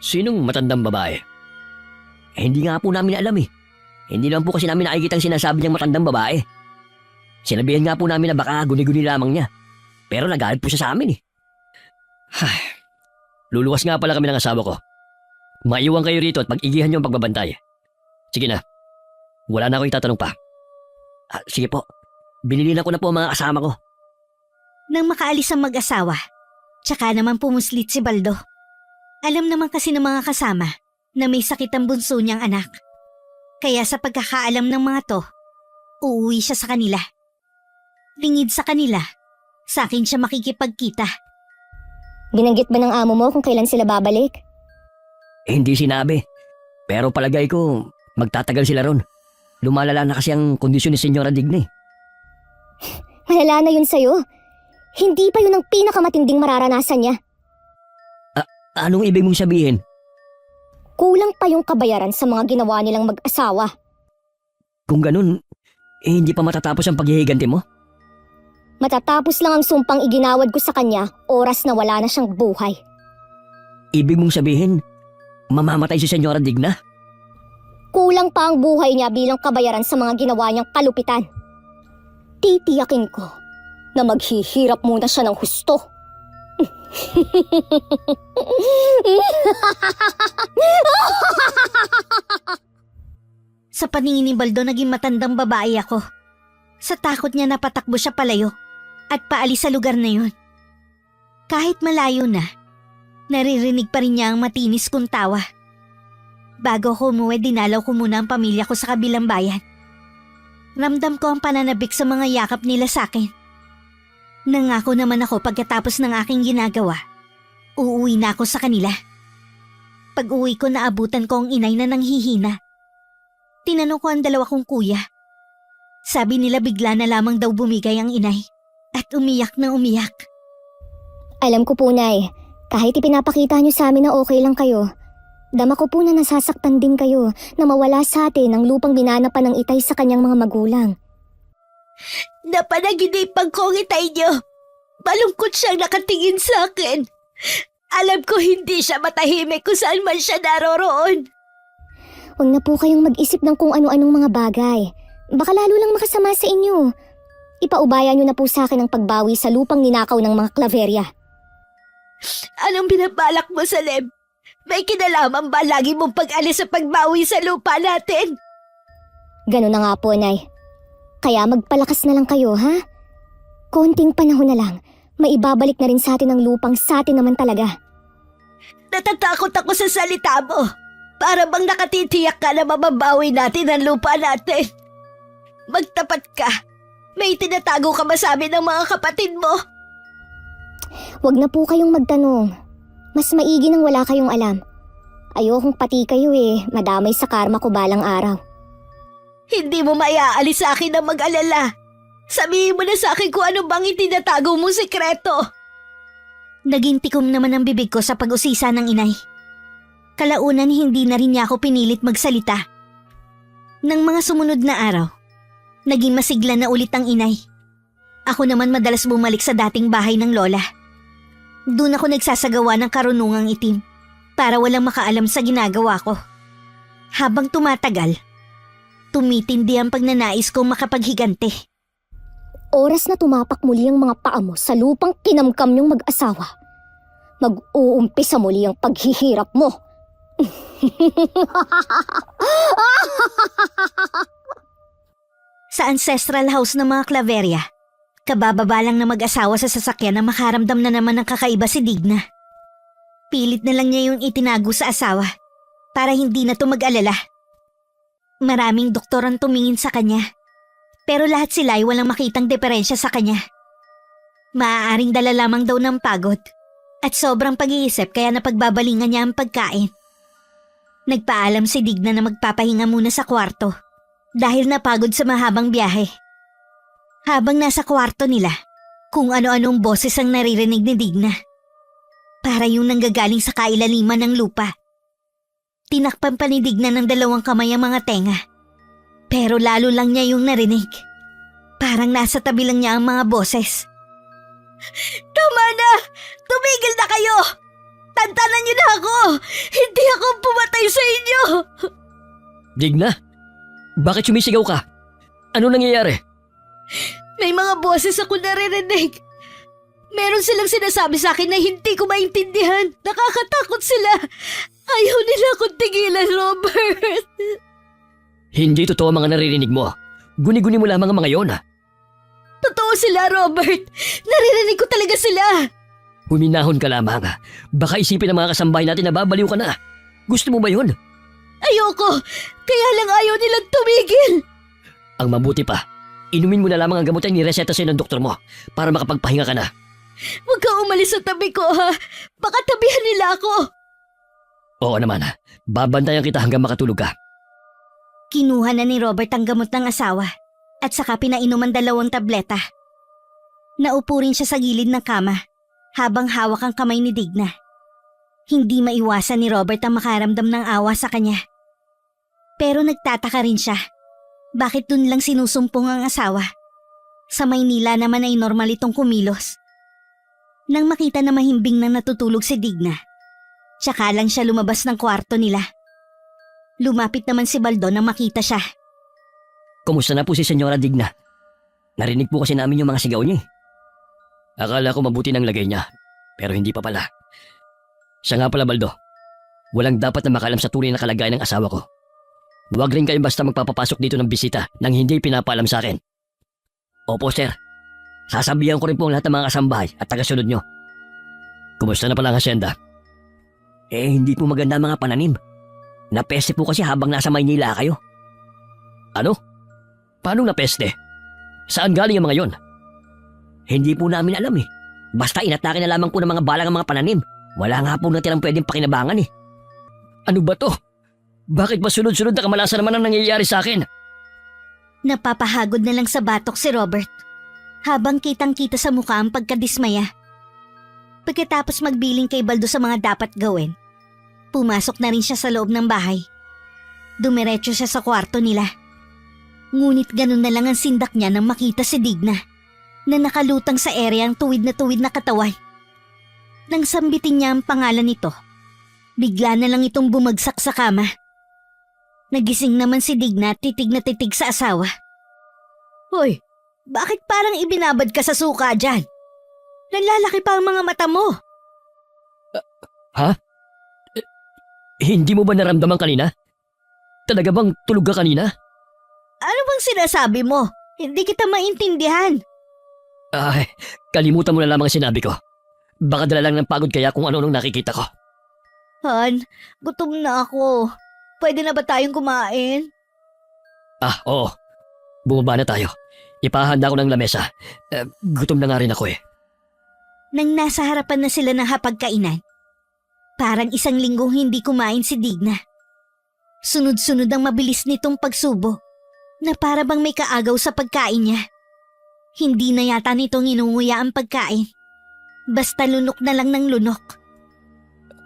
Sinong matandang babae? Hindi nga po namin alam eh. Hindi naman po kasi namin nakikita ang sinasabi niyang matandang babae. Sinabihan nga po namin na baka guni-guni lamang niya. Pero nagalit po siya sa amin eh. Luluwas nga pala kami ng asawa ko. Maiwan kayo rito at mag-igihan niyo ang pagbabantay. Sige na. Wala na ako itatanong pa. Sige po. Binilinan ko na po ang mga kasama ko. Nang makaalis ang mag-asawa, tsaka naman pumuslit si Baldo. Alam naman kasi ng mga kasama na may sakit ang bunso niyang anak. Kaya sa pagkakaalam ng mga to, uuwi siya sa kanila. Lingid sa kanila, sa akin siya makikipagkita. Binanggit ba ng amo mo kung kailan sila babalik? Hindi sinabi. Pero palagay ko, magtatagal sila ron. Lumalala na kasi ang kondisyon ni Senyora Digna. Malala na yun sa'yo. Hindi pa yun ang pinakamatinding mararanasan niya. Anong ibig mong sabihin? Kulang pa yung kabayaran sa mga ginawa nilang mag-asawa. Kung ganun, hindi pa matatapos ang paghihiganti mo? Matatapos lang ang sumpang iginawad ko sa kanya oras na wala na siyang buhay. Ibig mong sabihin, mamamatay si Senyora Digna? Kulang pa ang buhay niya bilang kabayaran sa mga ginawa niyang kalupitan. Titiyakin ko na maghihirap muna siya ng husto. Sa paningin ni Baldo, naging matandang babae ako. Sa takot niya napatakbo siya palayo at paalis sa lugar na yun. Kahit malayo na, naririnig pa rin niya ang matinis kong tawa. Bago ko umuwi, dinalaw ko muna ang pamilya ko sa kabilang bayan. Ramdam ko ang pananabik sa mga yakap nila sa akin. Nangako naman ako pagkatapos ng aking ginagawa. Uuwi na ako sa kanila. Pag-uwi ko, naabutan ko ang inay na nanghihina. Tinanong ko ang dalawa kong kuya. Sabi nila bigla na lamang daw bumigay ang inay at umiyak na umiyak. Alam ko po, Nay. Kahit ipinapakita niyo sa amin na okay lang kayo, dama ko po na nasasaktan din kayo na mawala sa atin ang lupang binanapan ng Itay sa kanyang mga magulang. Napanaginipan ko ang Itay niyo. Malungkot siyang nakatingin sa akin. Alam ko hindi siya matahimik kung saan man siya naroroon. Huwag na po kayong mag-isip ng kung ano-anong mga bagay. Baka lalo lang makasama sa inyo. Ipaubaya niyo na po sa akin ang pagbawi sa lupang ninakaw ng mga Claveria. Anong binabalak mo, Salem? May kinalaman ba lagi mong pag-alis sa pagbawi sa lupa natin? Ganun na nga po, Nay. Kaya magpalakas na lang kayo, ha? Konting panahon na lang, maibabalik na rin sa atin ang lupang sa atin naman talaga. Natatakot ako sa salita mo. Para bang nakatitiyak ka na mababawi natin ang lupa natin. Magtapat ka. May tinatago ka ba sa amin ng mga kapatid mo? Huwag na po kayong magtanong. Mas maigi nang wala kayong alam. Ayokong pati kayo madamay sa karma ko balang araw. Hindi mo maiaalis sa akin na mag-alala. Sabihin mo na sa akin kung ano bang itinatago mong sikreto. Naging tikom naman ang bibig ko sa pag-usisa ng inay. Kalaunan hindi na rin niya ako pinilit magsalita. Nang mga sumunod na araw, naging masigla na ulit ang inay. Ako naman madalas bumalik sa dating bahay ng lola. Doon ako nagsasagawa ng karunungang itim para walang makaalam sa ginagawa ko. Habang tumatagal, tumitindi ang pagnanais kong makapaghigante. Oras na tumapak muli ang mga paa mo sa lupang kinamkam niyong mag-asawa. Mag-uumpisa muli ang paghihirap mo. Sa ancestral house ng mga Claveria, kabababa lang na mag-asawa sa sasakyan na makaramdam na naman ng kakaiba si Digna. Pilit na lang niya yung itinago sa asawa para hindi na to mag-alala. Maraming doktor ang tumingin sa kanya, pero lahat sila ay walang makitang diferensya sa kanya. Maaaring dala lamang daw ng pagod at sobrang pag-iisip kaya napagbabalingan niya ang pagkain. Nagpaalam si Digna na magpapahinga muna sa kwarto dahil napagod sa mahabang biyahe. Habang nasa kwarto nila, kung ano-anong boses ang naririnig ni Digna. Para yung nanggagaling sa kailaliman ng lupa. Tinakpan pa ni Digna ng 2 kamay ang mga tenga. Pero lalo lang niya yung narinig. Parang nasa tabi lang niya ang mga boses. Tama na! Tumigil na kayo! Tantanan niyo na ako! Hindi ako pumatay sa inyo! Digna, bakit sumisigaw ka? Ano nangyayari? May mga boses ako naririnig. Meron silang sinasabi sa akin na hindi ko maintindihan. Nakakatakot sila. Ayaw nila akong tigilan, Robert. Hindi totoo ang mga naririnig mo. Guni-guni mo lamang ang mga yon. Totoo sila, Robert. Naririnig ko talaga sila. Huminahon ka lamang. Baka isipin ng mga kasambahay natin na babaliw ka na. Gusto mo ba yun? Ayoko. Kaya lang ayaw nilang tumigil. Ang mabuti pa, inumin mo na lamang ang gamot na nireseta sa'yo ng doktor mo para makapagpahinga ka na. Huwag kang umalis sa tabi ko, ha? Baka tabihan nila ako. Oo naman, babantayan kita hanggang makatulog ka. Kinuha na ni Robert ang gamot ng asawa at saka pinainuman 2 tableta. Naupo rin siya sa gilid ng kama habang hawak ang kamay ni Digna. Hindi maiwasan ni Robert ang makaramdam ng awa sa kanya. Pero nagtataka rin siya. Bakit dun lang sinusumpong ang asawa? Sa Maynila naman ay normal itong kumilos. Nang makita na mahimbing na natutulog si Digna, tsaka lang siya lumabas ng kwarto nila. Lumapit naman si Baldo nang makita siya. Kumusta na po si Senyora Digna? Narinig po kasi namin yung mga sigaw niya. Akala ko mabuti ng lagay niya, pero hindi pa pala. Siya nga pala, Baldo. Walang dapat na makalam sa tunay na kalagayan ng asawa ko. Huwag rin kayong basta magpapapasok dito ng bisita nang hindi pinapaalam sa akin. Opo, sir. Sasabihan ko rin po ang lahat ng mga kasambahay at tagasunod nyo. Kumusta na pala ang asyenda? Hindi po maganda ang mga pananim. Napeste po kasi habang nasa Maynila kayo. Ano? Paano napeste? Saan galing ang mga yon? Hindi po namin alam eh. Basta inatake na lamang po ng mga balang ang mga pananim. Wala nga po natirang pwedeng pakinabangan eh. Ano ba to? Bakit ba sunod-sunod na kamalasan naman ang nangyayari sa akin? Napapahagod na lang sa batok si Robert habang kitang-kita sa mukha ang pagkadismaya. Pagkatapos magbiling kay Baldo sa mga dapat gawin, pumasok na rin siya sa loob ng bahay. Dumiretso siya sa kwarto nila. Ngunit ganun na lang ang sindak niya nang makita si Digna na nakalutang sa ere ang tuwid na katawan. Nang sambitin niya ang pangalan nito, bigla na lang itong bumagsak sa kama. Nagising naman si Digna at titig na titig sa asawa. Hoy, bakit parang ibinabad ka sa suka dyan? Nalalaki pa ang mga mata mo. Hindi mo ba naramdaman kanina? Talaga bang tulog ka kanina? Ano bang sinasabi mo? Hindi kita maintindihan. Ay, kalimutan mo na lamang ang sinabi ko. Baka dala lang ng pagod kaya kung ano nung nakikita ko. Han, gutom na ako. Pwede na ba tayong kumain? Oo. Bumaba na tayo. Ipahanda ko ng lamesa. Gutom na nga rin ako eh. Nang nasa harapan na sila ng hapagkainan, parang 1 linggong hindi kumain si Digna. Sunod-sunod ang mabilis nitong pagsubo na para bang may kaagaw sa pagkain niya. Hindi na yata nitong inunguya ang pagkain. Basta lunok na lang ng lunok.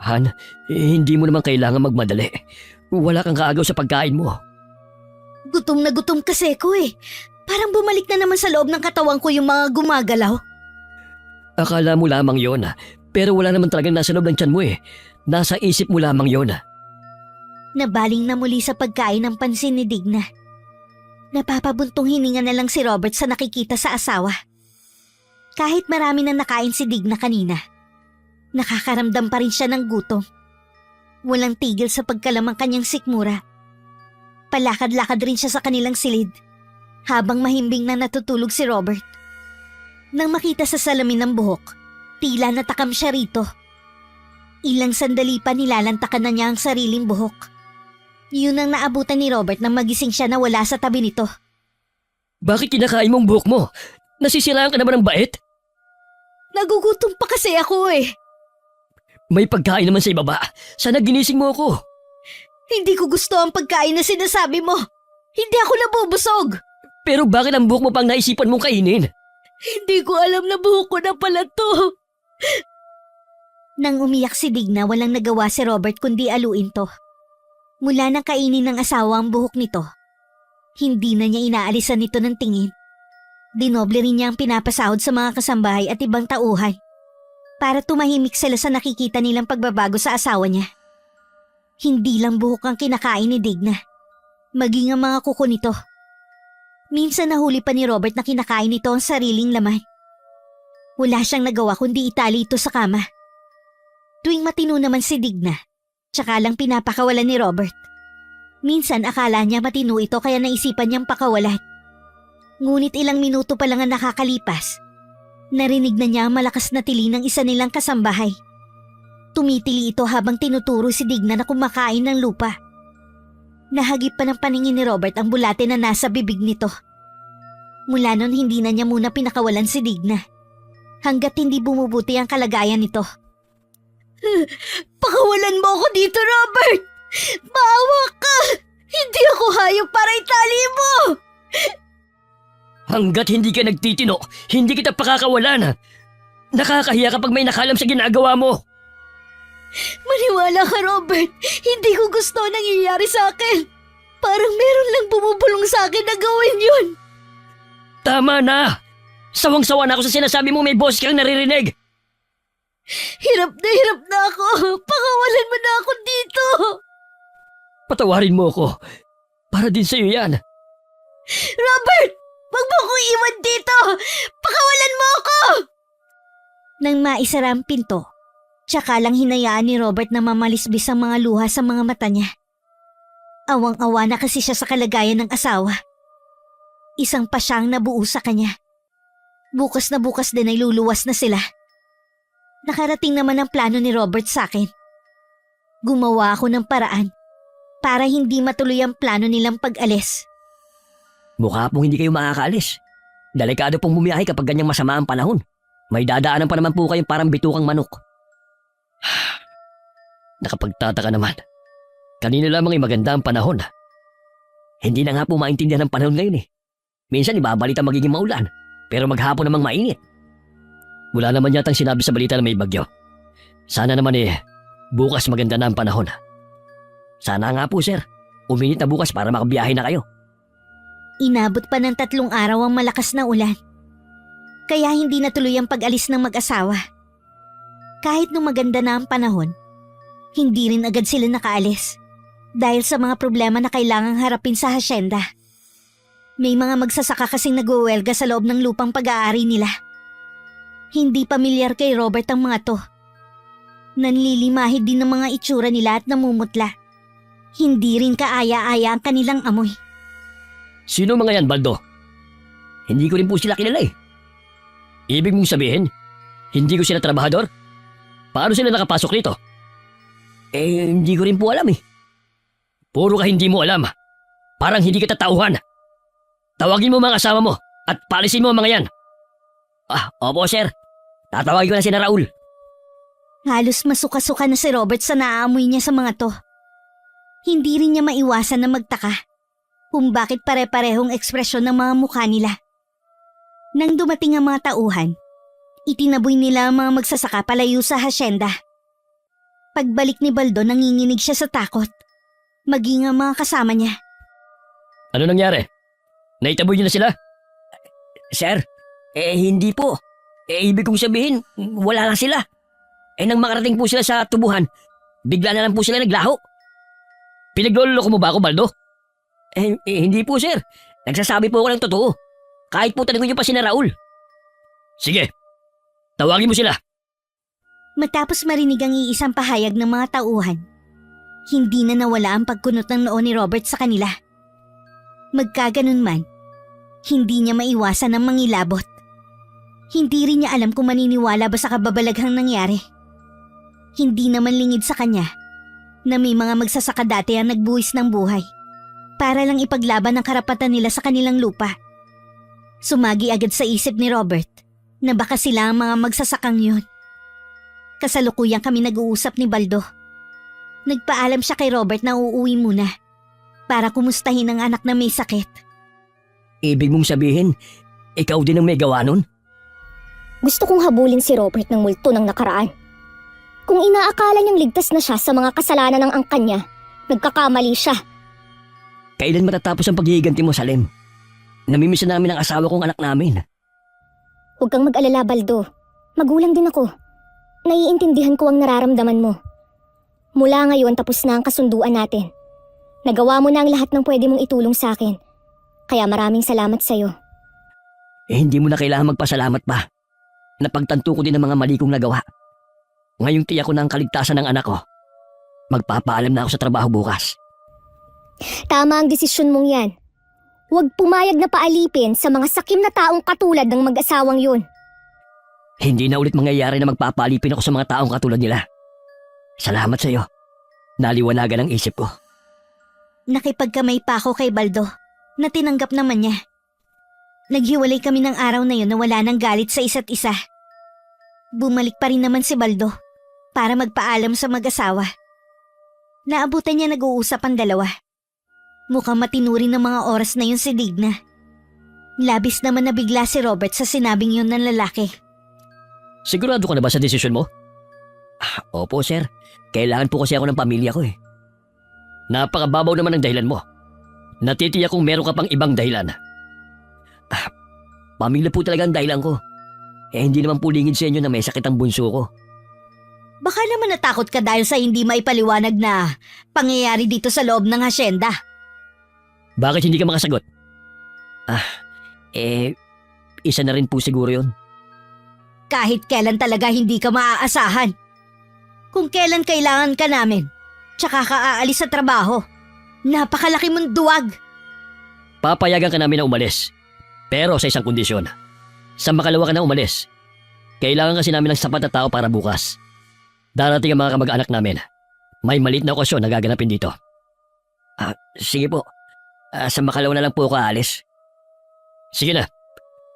Han, hindi mo naman kailangan magmadali. Wala kang kaagaw sa pagkain mo. Gutom na gutom kasi ko eh. Parang bumalik na naman sa loob ng katawan ko yung mga gumagalaw. Akala mo lamang yon, pero wala naman talagang nasa loob ng tiyan mo eh. Nasa isip mo lamang yon. Nabaling na muli sa pagkain ng pansin ni Digna. Napapabuntong hininga na lang si Robert sa nakikita sa asawa. Kahit marami na nakain si Digna kanina, nakakaramdam pa rin siya ng gutom. Walang tigil sa pagkalamang kanyang sikmura. Palakad-lakad rin siya sa kanilang silid, habang mahimbing na natutulog si Robert. Nang makita sa salamin ng buhok, tila natakam siya rito. Ilang sandali pa nilalantakan na niya ang sariling buhok. Yun ang naabutan ni Robert nang magising siya na wala sa tabi nito. Bakit kinakain mo ang buhok mo? Nasisiraan ka naman ng bait? Nagugutom pa kasi ako eh. May pagkain naman sa ibaba. Sana ginising mo ako. Hindi ko gusto ang pagkain na sinasabi mo. Hindi ako nabubusog. Pero bakit ang buhok mo pang naisipan mong kainin? Hindi ko alam na buhok ko na pala to. Nang umiyak si Digna, walang nagawa si Robert kundi aluin to. Mula nang kainin ng asawa ang buhok nito, hindi na niya inaalisan nito ng tingin. Dinoble rin niya ang pinapasahod sa mga kasambahay at ibang tauhan para tumahimik sila sa nakikita nilang pagbabago sa asawa niya. Hindi lang buhok ang kinakain ni Digna, maging ang mga kuko nito. Minsan nahuli pa ni Robert na kinakain nito ang sariling laman. Wala siyang nagawa kundi itali ito sa kama. Tuwing matino naman si Digna, tsaka lang pinapakawalan ni Robert. Minsan akala niya matino ito kaya naisipan niyang pakawalan. Ngunit ilang minuto pa lang ang nakakalipas, narinig na niya ang malakas na tili ng isa nilang kasambahay. Tumitili ito habang tinuturo si Digna na kumakain ng lupa. Nahagip pa ng paningin ni Robert ang bulate na nasa bibig nito. Mula noon hindi na niya muna pinakawalan si Digna, hanggat hindi bumubuti ang kalagayan nito. Pakawalan mo ako dito, Robert! Maawa ka! Hindi ako hayop para itali mo! Hanggat hindi ka nagtitino, hindi kita pakakawalan. Nakakahiya kapag may nakalam sa ginagawa mo. Maniwala ka, Robert. Hindi ko gusto ang nangyayari sa akin. Parang meron lang bumubulong sa akin na gawin yun. Tama na! Sawang-sawa na ako sa sinasabi mo may boss kang naririnig. Hirap na ako. Pakawalan mo na ako dito. Patawarin mo ako. Para din sa'yo yan. Robert! Wag mo akong iwan dito! Pakawalan mo ako! Nang maisara ang pinto, tsaka lang hinayaan ni Robert na mamalisbis ang mga luha sa mga mata niya. Awang-awa na kasi siya sa kalagayan ng asawa. Isang pasyang nabuo sa kanya. Bukas na bukas din ay luluwas na sila. Nakarating naman ang plano ni Robert sa akin. Gumawa ako ng paraan para hindi matuloy ang plano nilang pag-alis. Mukha pong hindi kayo makakaalis. Delikado pong bumiyahe kapag ganyang masama ang panahon. May dadaanan pa naman po kayong parang bitukang manok. Nakapagtataka naman. Kanina lamang ay maganda ang panahon. Hindi na nga po maintindihan ang panahon ngayon eh. Minsan ibabalita magiging maulan, pero maghapon namang mainit. Wala naman yatang sinabi sa balita na may bagyo. Sana naman bukas maganda na ang panahon. Sana nga po sir, uminit na bukas para makabiyahe na kayo. Inabot pa ng 3 araw ang malakas na ulan. Kaya hindi natuloy ang pag-alis ng mag-asawa. Kahit nung maganda na ang panahon, hindi rin agad sila nakaalis dahil sa mga problema na kailangang harapin sa hasyenda. May mga magsasaka kasing nagwewelga sa loob ng lupang pag-aari nila. Hindi pamilyar kay Robert ang mga to. Nanlilimahid din ng mga itsura nila at namumutla. Hindi rin kaaya-aya ang kanilang amoy. Sino mga yan, Baldo? Hindi ko rin po sila kilala eh. Ibig mong sabihin, hindi ko sila trabahador? Paano sila nakapasok dito? Hindi ko rin po alam eh. Puro ka hindi mo alam. Parang hindi kita tauhan. Tawagin mo mga kasama mo at palisin mo ang mga yan. Opo sir. Tatawagin ko na si Raul. Halos masuka-suka na si Robert sa naaamoy niya sa mga to. Hindi rin niya maiwasan na magtaka kung bakit pare-parehong ekspresyon ng mga mukha nila. Nang dumating ang mga tauhan, itinaboy nila ang mga magsasaka palayo sa hasyenda. Pagbalik ni Baldo, nanginginig siya sa takot. Maging ang mga kasama niya. Ano nangyari? Naitaboy niyo na sila? Sir, hindi po. Ibig kong sabihin, wala lang sila. Nang makarating po sila sa tubuhan, bigla na lang po sila naglaho. Pinagloloko mo ba ako, Baldo? Hindi po, sir. Nagsasabi po ako ng totoo. Kahit po tanongin niyo pa si Raul. Sige, tawagin mo sila. Matapos marinig ang iisang pahayag ng mga tauhan, hindi na nawala ang pagkunot ng noo ni Robert sa kanila. Magkaganon man, hindi niya maiwasan ang mangilabot. Hindi rin niya alam kung maniniwala ba sa kababalaghang nangyari. Hindi naman lingid sa kanya na may mga magsasaka dati ang nagbuwis ng buhay para lang ipaglaban ang karapatan nila sa kanilang lupa. Sumagi agad sa isip ni Robert na baka sila ang mga magsasakang yun. Kasalukuyan kami nag-uusap ni Baldo. Nagpaalam siya kay Robert na uuwi muna para kumustahin ang anak na may sakit. Ibig mong sabihin, ikaw din ang may gawa nun? Gusto kong habulin si Robert ng multo ng nakaraan. Kung inaakala niyang ligtas na siya sa mga kasalanan ng angkan niya, nagkakamali siya. Kailan matatapos ang paghihiganti mo, Salim? Namimiss na namin ang asawa kong anak namin. Huwag kang mag-alala, Baldo. Magulang din ako. Naiintindihan ko ang nararamdaman mo. Mula ngayon tapos na ang kasunduan natin. Nagawa mo na ang lahat ng pwede mong itulong sa akin. Kaya maraming salamat sa'yo. Hindi mo na kailangan magpasalamat pa. Napagtanto ko din ang mga mali kong nagawa. Ngayong tiyak ko na ang kaligtasan ng anak ko. Magpapaalam na ako sa trabaho bukas. Tama ang desisyon mong yan. Huwag pumayag na paalipin sa mga sakim na taong katulad ng mag-asawang yun. Hindi na ulit mangyayari na magpapalipin ako sa mga taong katulad nila. Salamat sa iyo. Naliwanagan ang isip ko. Nakipagkamay pa ako kay Baldo na tinanggap naman niya. Naghiwalay kami ng araw na yun na wala nang galit sa isa't isa. Bumalik pa rin naman si Baldo para magpaalam sa mag-asawa. Naabutan niya nag-uusap ang dalawa. Mukhang matinurin ng mga oras na yun si Digna. Labis naman nabigla si Robert sa sinabing yun ng lalaki. Sigurado ka na ba sa desisyon mo? Opo, sir. Kailangan po kasi ako ng pamilya ko eh. Napakababaw naman ang dahilan mo. Natitiyak kong meron ka pang ibang dahilan. Pamilya po talaga ang dahilan ko. Hindi naman po lingid sa inyo na may sakit ang bunso ko. Baka naman natakot ka dahil sa hindi maipaliwanag na pangyayari dito sa loob ng hasyenda. Bakit hindi ka makasagot? Isa na rin po siguro yun. Kahit kailan talaga hindi ka maaasahan. Kung kailan kailangan ka namin, tsaka ka aalis sa trabaho. Napakalaki mong duwag. Papayagan ka namin na umalis. Pero sa isang kondisyon. Sa makalawa ka na umalis. Kailangan kasi namin ng sapat na tao para bukas. Darating ang mga kamag-anak namin. May maliit na okasyon na gaganapin dito. Sige po. Sa makalawa na lang po ako aalis. Sige na.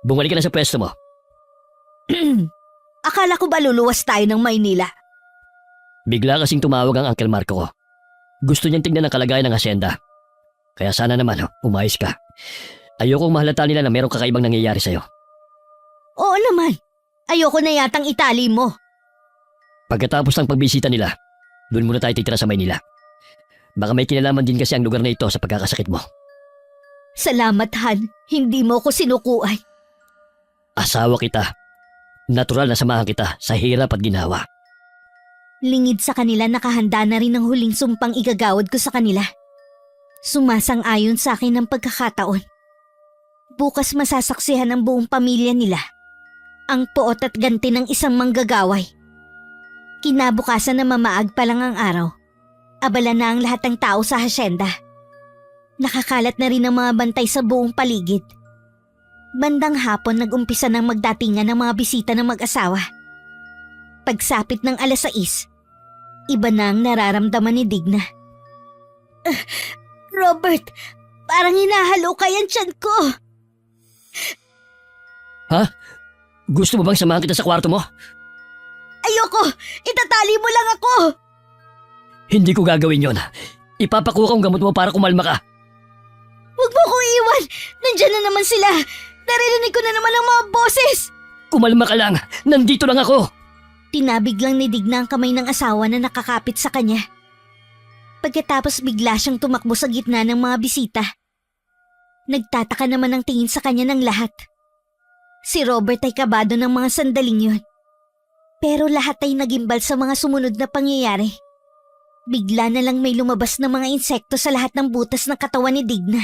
Bumalik ka na sa pwesto mo. Akala ko ba luluwas tayo ng Maynila? Bigla kasing tumawag ang Uncle Marco ko. Gusto niyang tingnan ang kalagayan ng asyenda. Kaya sana naman, umayos ka. Ayokong mahalata nila na merong kakaibang nangyayari sa'yo. Oo naman. Ayoko na yatang itali mo. Pagkatapos ng pagbisita nila, doon muna tayo titira sa Maynila. Baka may kinalaman din kasi ang lugar na ito sa pagkakasakit mo. Salamat, Han. Hindi mo ko sinukuan. Asawa kita. Natural na samahan kita sa hirap at ginawa. Lingid sa kanila nakahanda na rin ang huling sumpang igagawad ko sa kanila. Sumasang-ayon sa akin ang pagkakataon. Bukas masasaksihan ang buong pamilya nila ang poot at ganti ng isang manggagaway. Kinabukasan na mamaag pa lang ang araw. Abala na ang lahat ng tao sa hasyenda. Nakakalat na rin ang mga bantay sa buong paligid. Bandang hapon nag-umpisa ng magdatingan ng mga bisita ng mag-asawa. Pagsapit ng 6:00, iba na ang nararamdaman ni Digna. Robert, parang hinahalo ka yan tiyan ko. Gusto mo bang samahan kita sa kwarto mo? Ayoko, itatali mo lang ako. Hindi ko gagawin yon. Ipapakuha ko ang gamot mo para kumalma ka. Huwag mo ko iwan. Nandyan na naman sila. Naririnig ko na naman ang mga boses. Kumalma ka lang. Nandito lang ako. Tinabig lang ni Digna ang kamay ng asawa na nakakapit sa kanya. Pagkatapos bigla siyang tumakbo sa gitna ng mga bisita. Nagtataka naman ang tingin sa kanya ng lahat. Si Robert ay kabado ng mga sandaling yun. Pero lahat ay nagimbal sa mga sumunod na pangyayari. Bigla na lang may lumabas na mga insekto sa lahat ng butas ng katawan ni Digna.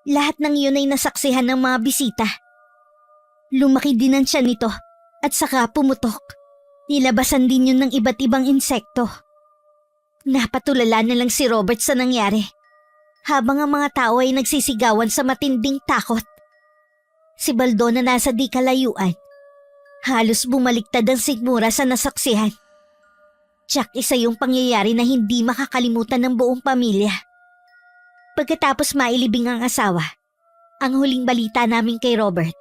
Lahat ng yun ay nasaksihan ng mga bisita. Lumaki din ang tiyan nito at saka pumutok. Nilabasan din yun ng iba't ibang insekto. Napatulala na lang si Robert sa nangyari, habang ang mga tao ay nagsisigawan sa matinding takot. Si Baldo na nasa di kalayuan, halos bumaliktad ang sigmura sa nasaksihan. Tiyak isa yung pangyayari na hindi makakalimutan ng buong pamilya. Pagkatapos mailibing ang asawa, ang huling balita namin kay Robert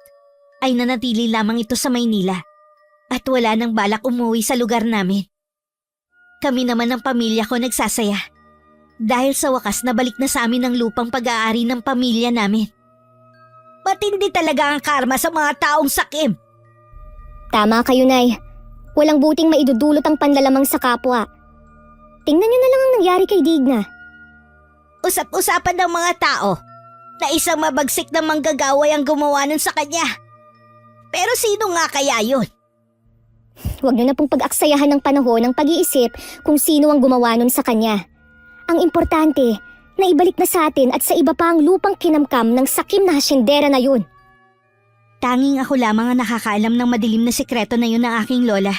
ay nanatili lamang ito sa Maynila at wala nang balak umuwi sa lugar namin. Kami naman ng pamilya ko nagsasaya dahil sa wakas nabalik na sa amin ang lupang pag-aari ng pamilya namin. Matindi talaga ang karma sa mga taong sakim. Tama kayo, Nay. Walang buting maidudulot ang panlalamang sa kapwa. Tingnan niyo na lang ang nangyari kay Digna. Usap-usapan ng mga tao na isang mabagsik na manggagaway ang gumawa nun sa kanya. Pero sino nga kaya yun? Huwag niyo na pong pag-aksayahan ng panahon ng pag-iisip kung sino ang gumawa nun sa kanya. Ang importante, na ibalik na sa atin at sa iba pa ang lupang kinamkam ng sakim na hasyendera na yun. Tanging ako lamang ang nakakaalam ng madilim na sikreto na yun ng aking lola.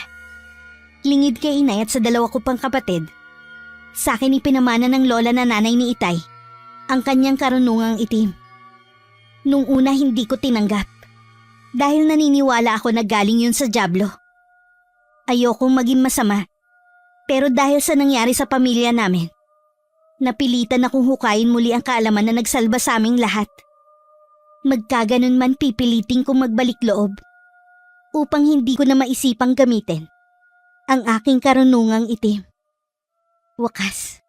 Lingid kay inay at sa dalawa ko pang kapatid. Sa akin ipinamana ng lola na nanay ni Itay ang kanyang karunungang itim. Nung una hindi ko tinanggap dahil naniniwala ako na galing yun sa dyablo. Ayokong maging masama, pero dahil sa nangyari sa pamilya namin, napilitan akong hukayin muli ang kaalaman na nagsalba sa aming lahat. Magkaganon man pipiliting kong magbalik loob upang hindi ko na maisipang gamitin ang aking karunungang itim. Wakas,